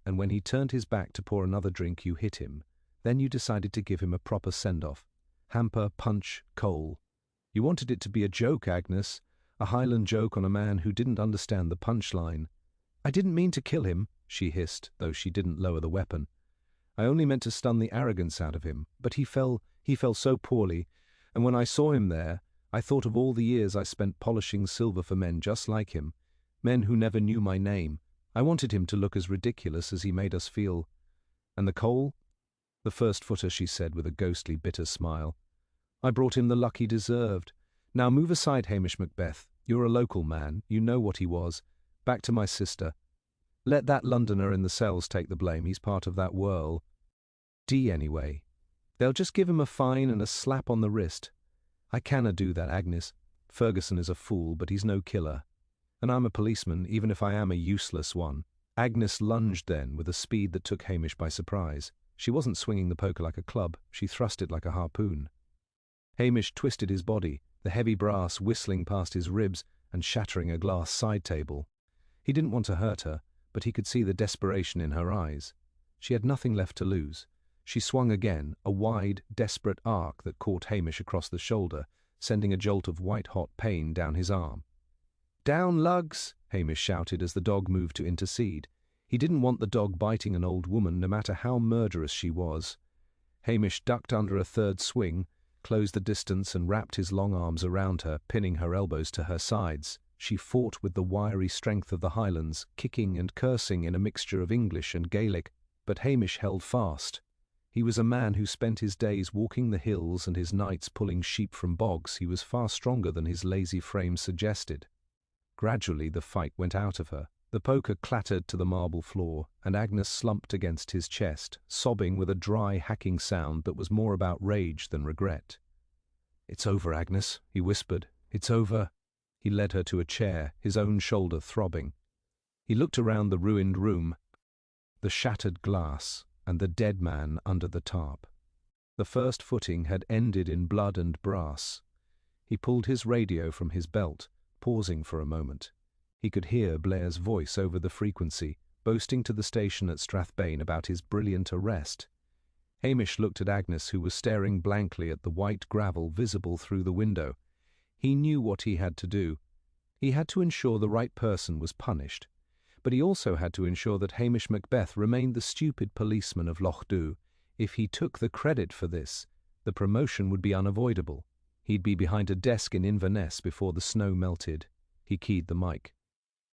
and when he turned his back to pour another drink, you hit him. Then you decided to give him a proper send-off. Hamper, punch, coal. You wanted it to be a joke, Agnes, a Highland joke on a man who didn't understand the punchline." "I didn't mean to kill him," she hissed, though she didn't lower the weapon. "I only meant to stun the arrogance out of him, but he fell so poorly, and when I saw him there, I thought of all the years I spent polishing silver for men just like him, men who never knew my name. I wanted him to look as ridiculous as he made us feel." "And the coal?" "The first footer," she said with a ghostly, bitter smile. "I brought him the luck he deserved. Now move aside, Hamish Macbeth. You're a local man, you know what he was. Back to my sister. Let that Londoner in the cells take the blame, he's part of that whirl. Anyway. They'll just give him a fine and a slap on the wrist. I canna do that, Agnes. Ferguson is a fool, but he's no killer. And I'm a policeman, even if I am a useless one. Agnes lunged then with a speed that took Hamish by surprise. She wasn't swinging the poker like a club, she thrust it like a harpoon. Hamish twisted his body, the heavy brass whistling past his ribs and shattering a glass side table. He didn't want to hurt her, but he could see the desperation in her eyes. She had nothing left to lose. She swung again, a wide, desperate arc that caught Hamish across the shoulder, sending a jolt of white-hot pain down his arm. "Down, lugs!" Hamish shouted as the dog moved to intercede. He didn't want the dog biting an old woman, no matter how murderous she was. Hamish ducked under a third swing, closed the distance and wrapped his long arms around her, pinning her elbows to her sides. She fought with the wiry strength of the Highlands, kicking and cursing in a mixture of English and Gaelic, but Hamish held fast. He was a man who spent his days walking the hills and his nights pulling sheep from bogs. He was far stronger than his lazy frame suggested. Gradually the fight went out of her. The poker clattered to the marble floor, and Agnes slumped against his chest, sobbing with a dry, hacking sound that was more about rage than regret. "It's over, Agnes," he whispered. "It's over." He led her to a chair, his own shoulder throbbing. He looked around the ruined room, the shattered glass, and the dead man under the tarp. The first footing had ended in blood and brass. He pulled his radio from his belt, pausing for a moment. He could hear Blair's voice over the frequency, boasting to the station at Strathbane about his brilliant arrest. Hamish looked at Agnes, who was staring blankly at the white gravel visible through the window. He knew what he had to do. He had to ensure the right person was punished. But he also had to ensure that Hamish Macbeth remained the stupid policeman of Lochdubh. If he took the credit for this, the promotion would be unavoidable. He'd be behind a desk in Inverness before the snow melted. He keyed the mic.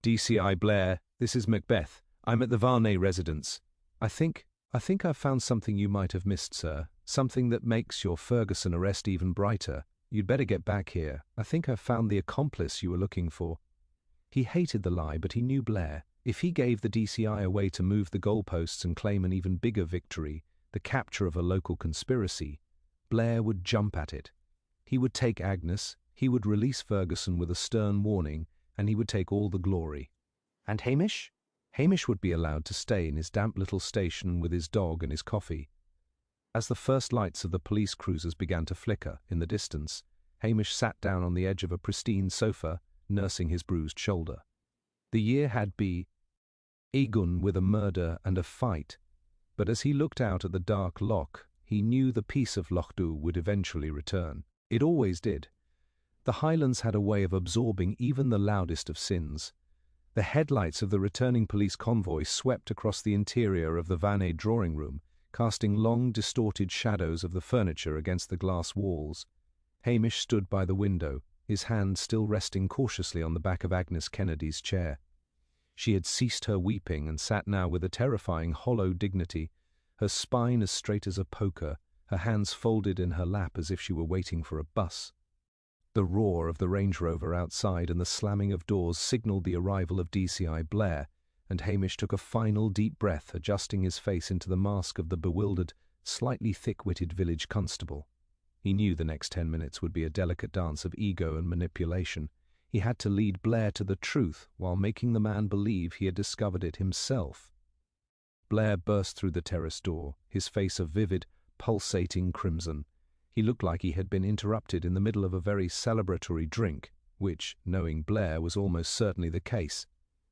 "DCI Blair, this is Macbeth. I'm at the Varney residence. I think I've found something you might have missed, sir. Something that makes your Ferguson arrest even brighter. You'd better get back here. I think I've found the accomplice you were looking for." He hated the lie, but he knew Blair. If he gave the DCI a way to move the goalposts and claim an even bigger victory, the capture of a local conspiracy, Blair would jump at it. He would take Agnes, he would release Ferguson with a stern warning, and he would take all the glory. And Hamish? Hamish would be allowed to stay in his damp little station with his dog and his coffee. As the first lights of the police cruisers began to flicker in the distance, Hamish sat down on the edge of a pristine sofa, nursing his bruised shoulder. The year had begun with a murder and a fight, but as he looked out at the dark loch, he knew the peace of Lochdubh would eventually return. It always did. The Highlands had a way of absorbing even the loudest of sins. The headlights of the returning police convoy swept across the interior of the Varney drawing room, casting long, distorted shadows of the furniture against the glass walls. Hamish stood by the window, his hand still resting cautiously on the back of Agnes Kennedy's chair. She had ceased her weeping and sat now with a terrifying hollow dignity, her spine as straight as a poker, her hands folded in her lap as if she were waiting for a bus. The roar of the Range Rover outside and the slamming of doors signalled the arrival of DCI Blair, and Hamish took a final deep breath, adjusting his face into the mask of the bewildered, slightly thick-witted village constable. He knew the next 10 minutes would be a delicate dance of ego and manipulation. He had to lead Blair to the truth while making the man believe he had discovered it himself. Blair burst through the terrace door, his face a vivid, pulsating crimson. He looked like he had been interrupted in the middle of a very celebratory drink, which, knowing Blair, was almost certainly the case.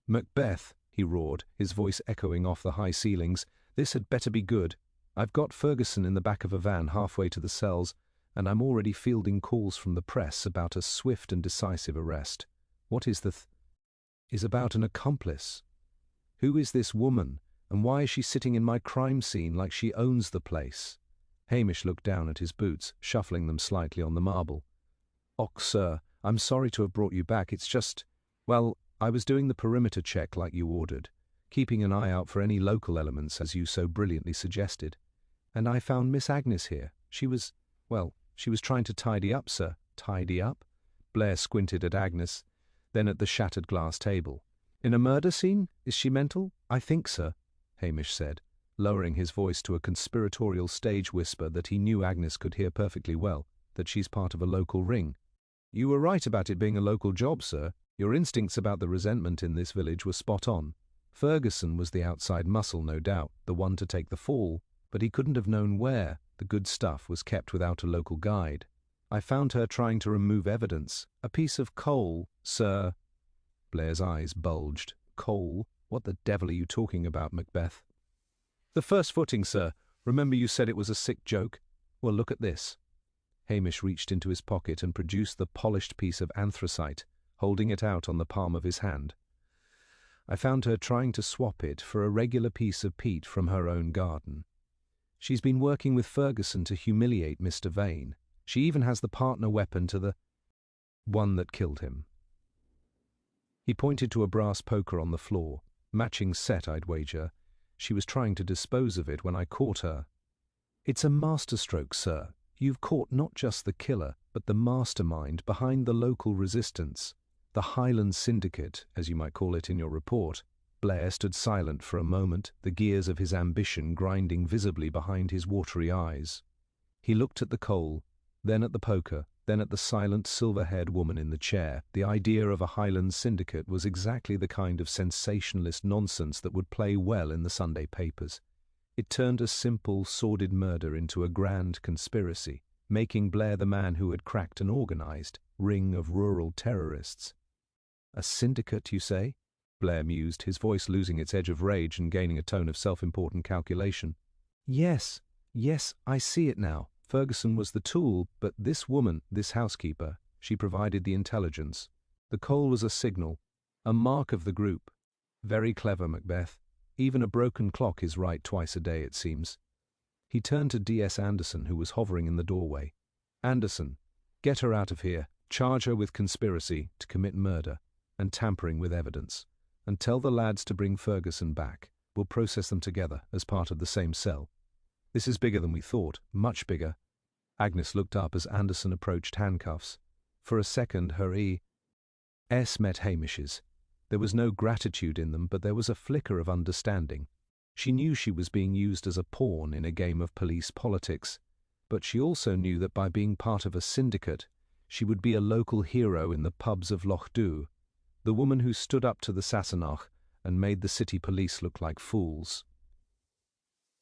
"Macbeth," he roared, his voice echoing off the high ceilings, "this had better be good. I've got Ferguson in the back of a van halfway to the cells, and I'm already fielding calls from the press about a swift and decisive arrest. What is is about an accomplice. Who is this woman, and why is she sitting in my crime scene like she owns the place?" Hamish looked down at his boots, shuffling them slightly on the marble. "Och, sir, I'm sorry to have brought you back. It's just, well, I was doing the perimeter check like you ordered, keeping an eye out for any local elements as you so brilliantly suggested. And I found Miss Agnes here. She was trying to tidy up, sir." "Tidy up?" Blair squinted at Agnes. then at the shattered glass table. "In a murder scene? Is she mental?" "I think, sir," Hamish said, lowering his voice to a conspiratorial stage whisper that he knew Agnes could hear perfectly well, "that she's part of a local ring." "You were right about it being a local job, sir. Your instincts about the resentment in this village were spot on. Ferguson was the outside muscle, no doubt, the one to take the fall, but he couldn't have known where the good stuff was kept without a local guide. I found her trying to remove evidence. A piece of coal, sir." Blair's eyes bulged. "Coal? What the devil are you talking about, Macbeth?" "The first footing, sir. Remember you said it was a sick joke? Well, look at this." Hamish reached into his pocket and produced the polished piece of anthracite, holding it out on the palm of his hand. "I found her trying to swap it for a regular piece of peat from her own garden. She's been working with Ferguson to humiliate Mr. Vane. She even has the partner weapon to the one that killed him." He pointed to a brass poker on the floor. "Matching set, I'd wager. She was trying to dispose of it when I caught her." "It's a masterstroke, sir. You've caught not just the killer, but the mastermind behind the local resistance. The Highlands Syndicate, as you might call it in your report." Blair stood silent for a moment, the gears of his ambition grinding visibly behind his watery eyes. He looked at the coal, then at the poker, then at the silent, silver-haired woman in the chair. The idea of a Highlands Syndicate was exactly the kind of sensationalist nonsense that would play well in the Sunday papers. It turned a simple, sordid murder into a grand conspiracy, making Blair the man who had cracked an organized ring of rural terrorists. "A syndicate, you say?" Blair mused, his voice losing its edge of rage and gaining a tone of self-important calculation. Yes, I see it now. Ferguson was the tool, but this woman, this housekeeper, she provided the intelligence. The coal was a signal, a mark of the group. Very clever, Macbeth. Even a broken clock is right twice a day, it seems." He turned to D.S. Anderson, who was hovering in the doorway. "Anderson, get her out of here. Charge her with conspiracy to commit murder and tampering with evidence. And tell the lads to bring Ferguson back. We'll process them together as part of the same cell. This is bigger than we thought, much bigger." Agnes looked up as Anderson approached handcuffs. For a second her E.S. met Hamish's. There was no gratitude in them, but there was a flicker of understanding. She knew she was being used as a pawn in a game of police politics, but she also knew that by being part of a syndicate, she would be a local hero in the pubs of Lochdubh, the woman who stood up to the Sassenach and made the city police look like fools.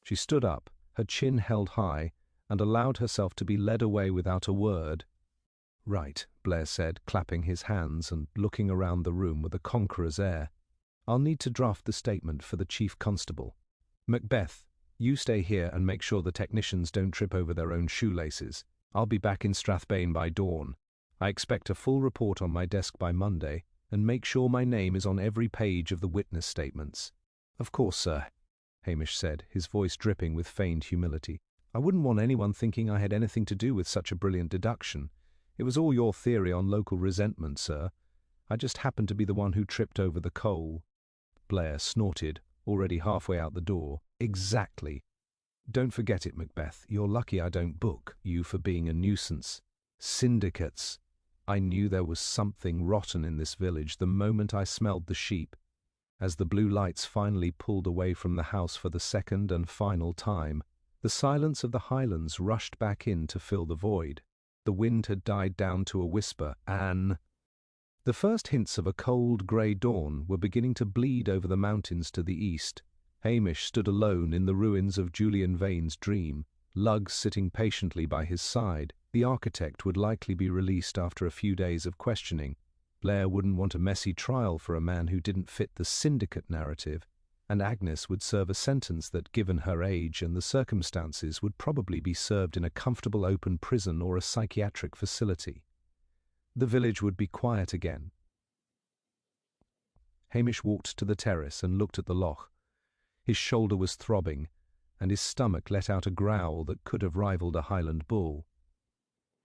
She stood up, her chin held high, and allowed herself to be led away without a word. "Right," Blair said, clapping his hands and looking around the room with a conqueror's air. "I'll need to draft the statement for the chief constable. Macbeth, you stay here and make sure the technicians don't trip over their own shoelaces. I'll be back in Strathbane by dawn. I expect a full report on my desk by Monday, and make sure my name is on every page of the witness statements." "Of course, sir," Hamish said, his voice dripping with feigned humility. "I wouldn't want anyone thinking I had anything to do with such a brilliant deduction. It was all your theory on local resentment, sir. I just happened to be the one who tripped over the coal." Blair snorted, already halfway out the door. "Exactly. Don't forget it, Macbeth. You're lucky I don't book you for being a nuisance. Syndicates. I knew there was something rotten in this village the moment I smelled the sheep." As the blue lights finally pulled away from the house for the second and final time, the silence of the Highlands rushed back in to fill the void. The wind had died down to a whisper, and the first hints of a cold, grey dawn were beginning to bleed over the mountains to the east. Hamish stood alone in the ruins of Julian Vane's dream, Luggs sitting patiently by his side. The architect would likely be released after a few days of questioning. Blair wouldn't want a messy trial for a man who didn't fit the syndicate narrative, and Agnes would serve a sentence that, given her age and the circumstances, would probably be served in a comfortable open prison or a psychiatric facility. The village would be quiet again. Hamish walked to the terrace and looked at the loch. His shoulder was throbbing, and his stomach let out a growl that could have rivaled a Highland bull.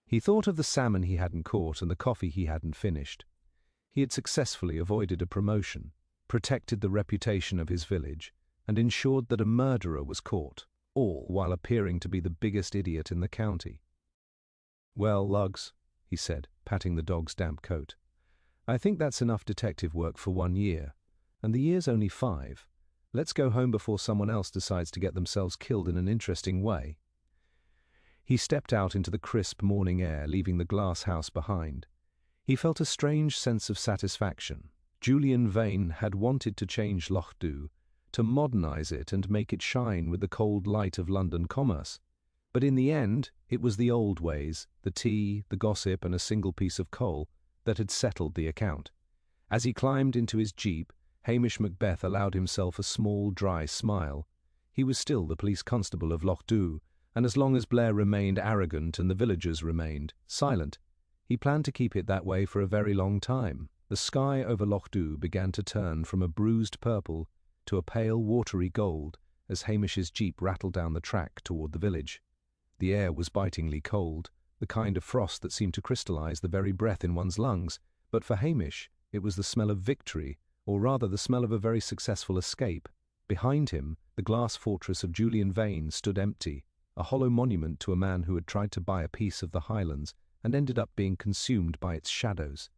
He thought of the salmon he hadn't caught and the coffee he hadn't finished. He had successfully avoided a promotion, protected the reputation of his village, and ensured that a murderer was caught, all while appearing to be the biggest idiot in the county. "Well, Luggs," he said, patting the dog's damp coat, I think that's enough detective work for 1 year. And the year's only 5. Let's go home before someone else decides to get themselves killed in an interesting way. He stepped out into the crisp morning air, leaving the glass house behind. He felt a strange sense of satisfaction. Julian Vane had wanted to change Lochdubh, to modernize it and make it shine with the cold light of London commerce. But in the end, it was the old ways, the tea, the gossip, and a single piece of coal, that had settled the account. As he climbed into his jeep, Hamish Macbeth allowed himself a small, dry smile. He was still the police constable of Lochdubh, and as long as Blair remained arrogant and the villagers remained silent, he planned to keep it that way for a very long time. The sky over Lochdubh began to turn from a bruised purple to a pale, watery gold as Hamish's jeep rattled down the track toward the village. The air was bitingly cold, the kind of frost that seemed to crystallize the very breath in one's lungs, but for Hamish it was the smell of victory, or rather the smell of a very successful escape. Behind him, the glass fortress of Julian Vane stood empty, a hollow monument to a man who had tried to buy a piece of the Highlands and ended up being consumed by its shadows.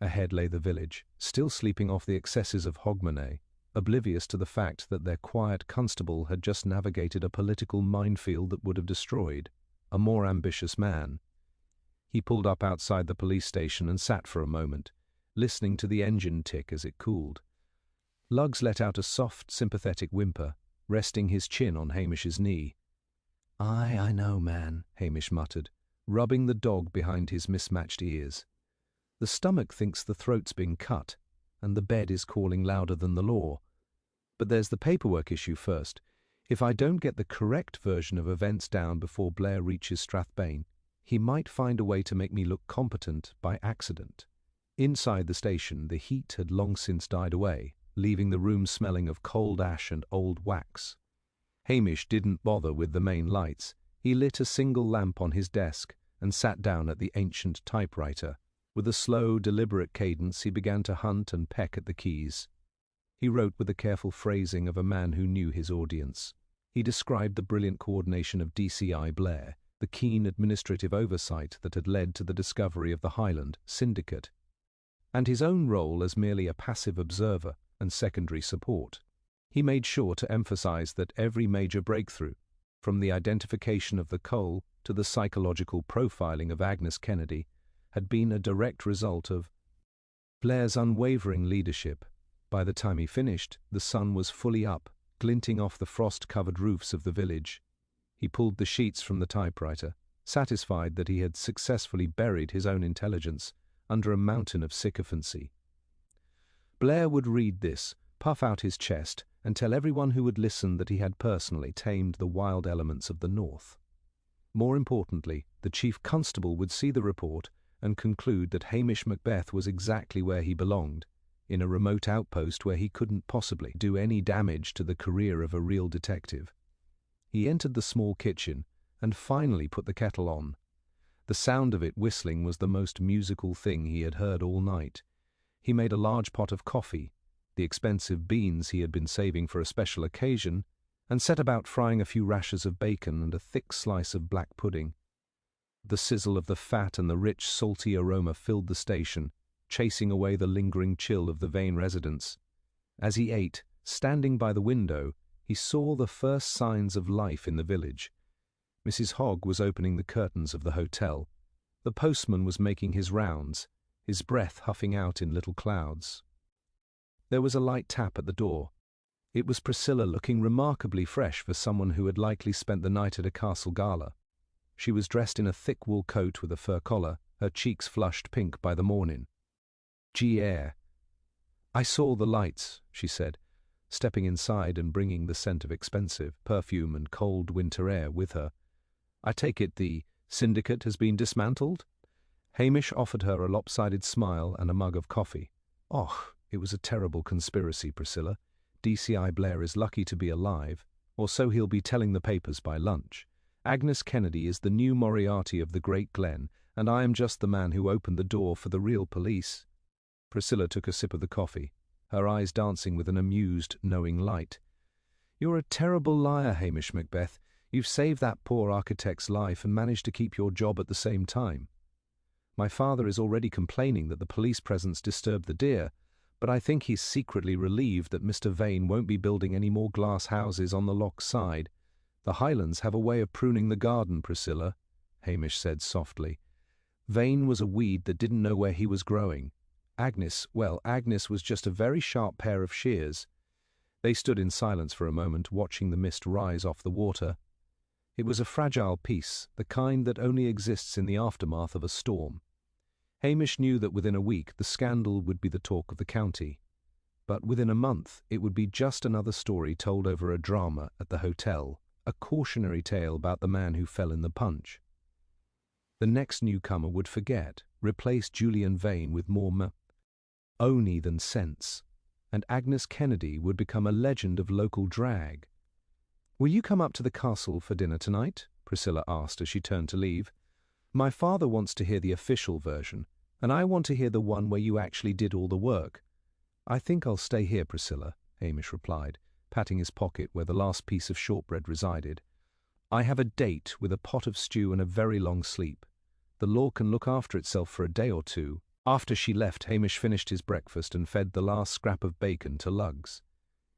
Ahead lay the village, still sleeping off the excesses of Hogmanay, oblivious to the fact that their quiet constable had just navigated a political minefield that would have destroyed a more ambitious man. He pulled up outside the police station and sat for a moment, listening to the engine tick as it cooled. Luggs let out a soft, sympathetic whimper, resting his chin on Hamish's knee. I know, man," Hamish muttered, rubbing the dog behind his mismatched ears. "The stomach thinks the throat's been cut, and the bed is calling louder than the law. But there's the paperwork issue first. If I don't get the correct version of events down before Blair reaches Strathbane, he might find a way to make me look competent by accident." Inside the station, the heat had long since died away, leaving the room smelling of cold ash and old wax. Hamish didn't bother with the main lights. He lit a single lamp on his desk and sat down at the ancient typewriter. With a slow, deliberate cadence, he began to hunt and peck at the keys. He wrote with the careful phrasing of a man who knew his audience. He described the brilliant coordination of DCI Blair, the keen administrative oversight that had led to the discovery of the Highland Syndicate, and his own role as merely a passive observer and secondary support. He made sure to emphasize that every major breakthrough, from the identification of the coal to the psychological profiling of Agnes Kennedy, had been a direct result of Blair's unwavering leadership. By the time he finished, the sun was fully up, glinting off the frost-covered roofs of the village. He pulled the sheets from the typewriter, satisfied that he had successfully buried his own intelligence under a mountain of sycophancy. Blair would read this, puff out his chest, and tell everyone who would listen that he had personally tamed the wild elements of the north. More importantly, the chief constable would see the report and conclude that Hamish Macbeth was exactly where he belonged, in a remote outpost where he couldn't possibly do any damage to the career of a real detective. He entered the small kitchen and finally put the kettle on. The sound of it whistling was the most musical thing he had heard all night. He made a large pot of coffee, the expensive beans he had been saving for a special occasion, and set about frying a few rashers of bacon and a thick slice of black pudding. The sizzle of the fat and the rich, salty aroma filled the station, chasing away the lingering chill of the Vane residence. As he ate, standing by the window, he saw the first signs of life in the village. Mrs. Hogg was opening the curtains of the hotel. The postman was making his rounds, his breath huffing out in little clouds. There was a light tap at the door. It was Priscilla, looking remarkably fresh for someone who had likely spent the night at a castle gala. She was dressed in a thick wool coat with a fur collar, her cheeks flushed pink by the morning. "Air. I saw the lights," she said, stepping inside and bringing the scent of expensive perfume and cold winter air with her. "I take it the syndicate has been dismantled?" Hamish offered her a lopsided smile and a mug of coffee. "Oh, it was a terrible conspiracy, Priscilla. DCI Blair is lucky to be alive, or so he'll be telling the papers by lunch. Agnes Kennedy is the new Moriarty of the Great Glen, and I am just the man who opened the door for the real police." Priscilla took a sip of the coffee, her eyes dancing with an amused, knowing light. "You're a terrible liar, Hamish Macbeth. You've saved that poor architect's life and managed to keep your job at the same time." My father is already complaining that the police presence disturbed the deer, but I think he's secretly relieved that Mr. Vane won't be building any more glass houses on the loch side. The Highlands have a way of pruning the garden, Priscilla, Hamish said softly. Vane was a weed that didn't know where he was growing. Agnes was just a very sharp pair of shears. They stood in silence for a moment, watching the mist rise off the water. It was a fragile piece, the kind that only exists in the aftermath of a storm. Hamish knew that within a week the scandal would be the talk of the county. But within a month it would be just another story told over a drama at the hotel, a cautionary tale about the man who fell in the punch. The next newcomer would forget, replace Julian Vane with more Oni than sense, and Agnes Kennedy would become a legend of local drag. "Will you come up to the castle for dinner tonight?" Priscilla asked as she turned to leave. "My father wants to hear the official version, and I want to hear the one where you actually did all the work." "I think I'll stay here, Priscilla," Hamish replied, patting his pocket where the last piece of shortbread resided. "I have a date with a pot of stew and a very long sleep. The law can look after itself for a day or two." After she left, Hamish finished his breakfast and fed the last scrap of bacon to Lugs.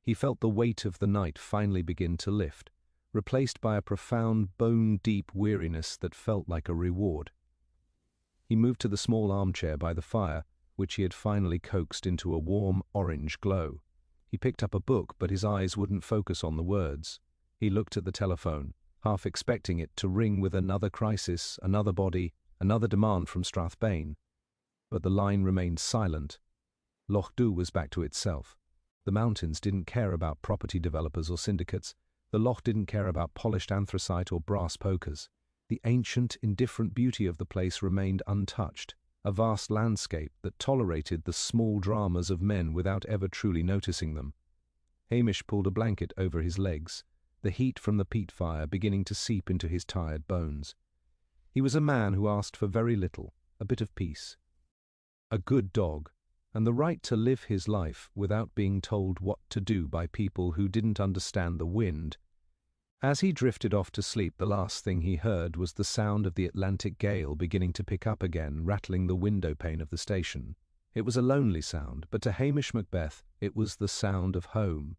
He felt the weight of the night finally begin to lift, replaced by a profound, bone-deep weariness that felt like a reward. He moved to the small armchair by the fire, which he had finally coaxed into a warm orange glow. He picked up a book, but his eyes wouldn't focus on the words. He looked at the telephone, half expecting it to ring with another crisis, another body, another demand from Strathbane. But the line remained silent. Lochdubh was back to itself. The mountains didn't care about property developers or syndicates. The loch didn't care about polished anthracite or brass pokers. The ancient, indifferent beauty of the place remained untouched, a vast landscape that tolerated the small dramas of men without ever truly noticing them. Hamish pulled a blanket over his legs, the heat from the peat fire beginning to seep into his tired bones. He was a man who asked for very little, a bit of peace, a good dog, and the right to live his life without being told what to do by people who didn't understand the wind. As he drifted off to sleep, the last thing he heard was the sound of the Atlantic gale beginning to pick up again, rattling the window pane of the station. It was a lonely sound, but to Hamish Macbeth it was the sound of home.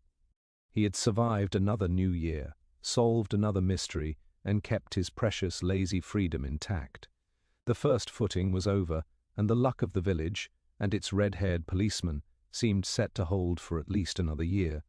He had survived another new year, solved another mystery, and kept his precious lazy freedom intact. The first footing was over, and the luck of the village, and its red-haired policeman, seemed set to hold for at least another year.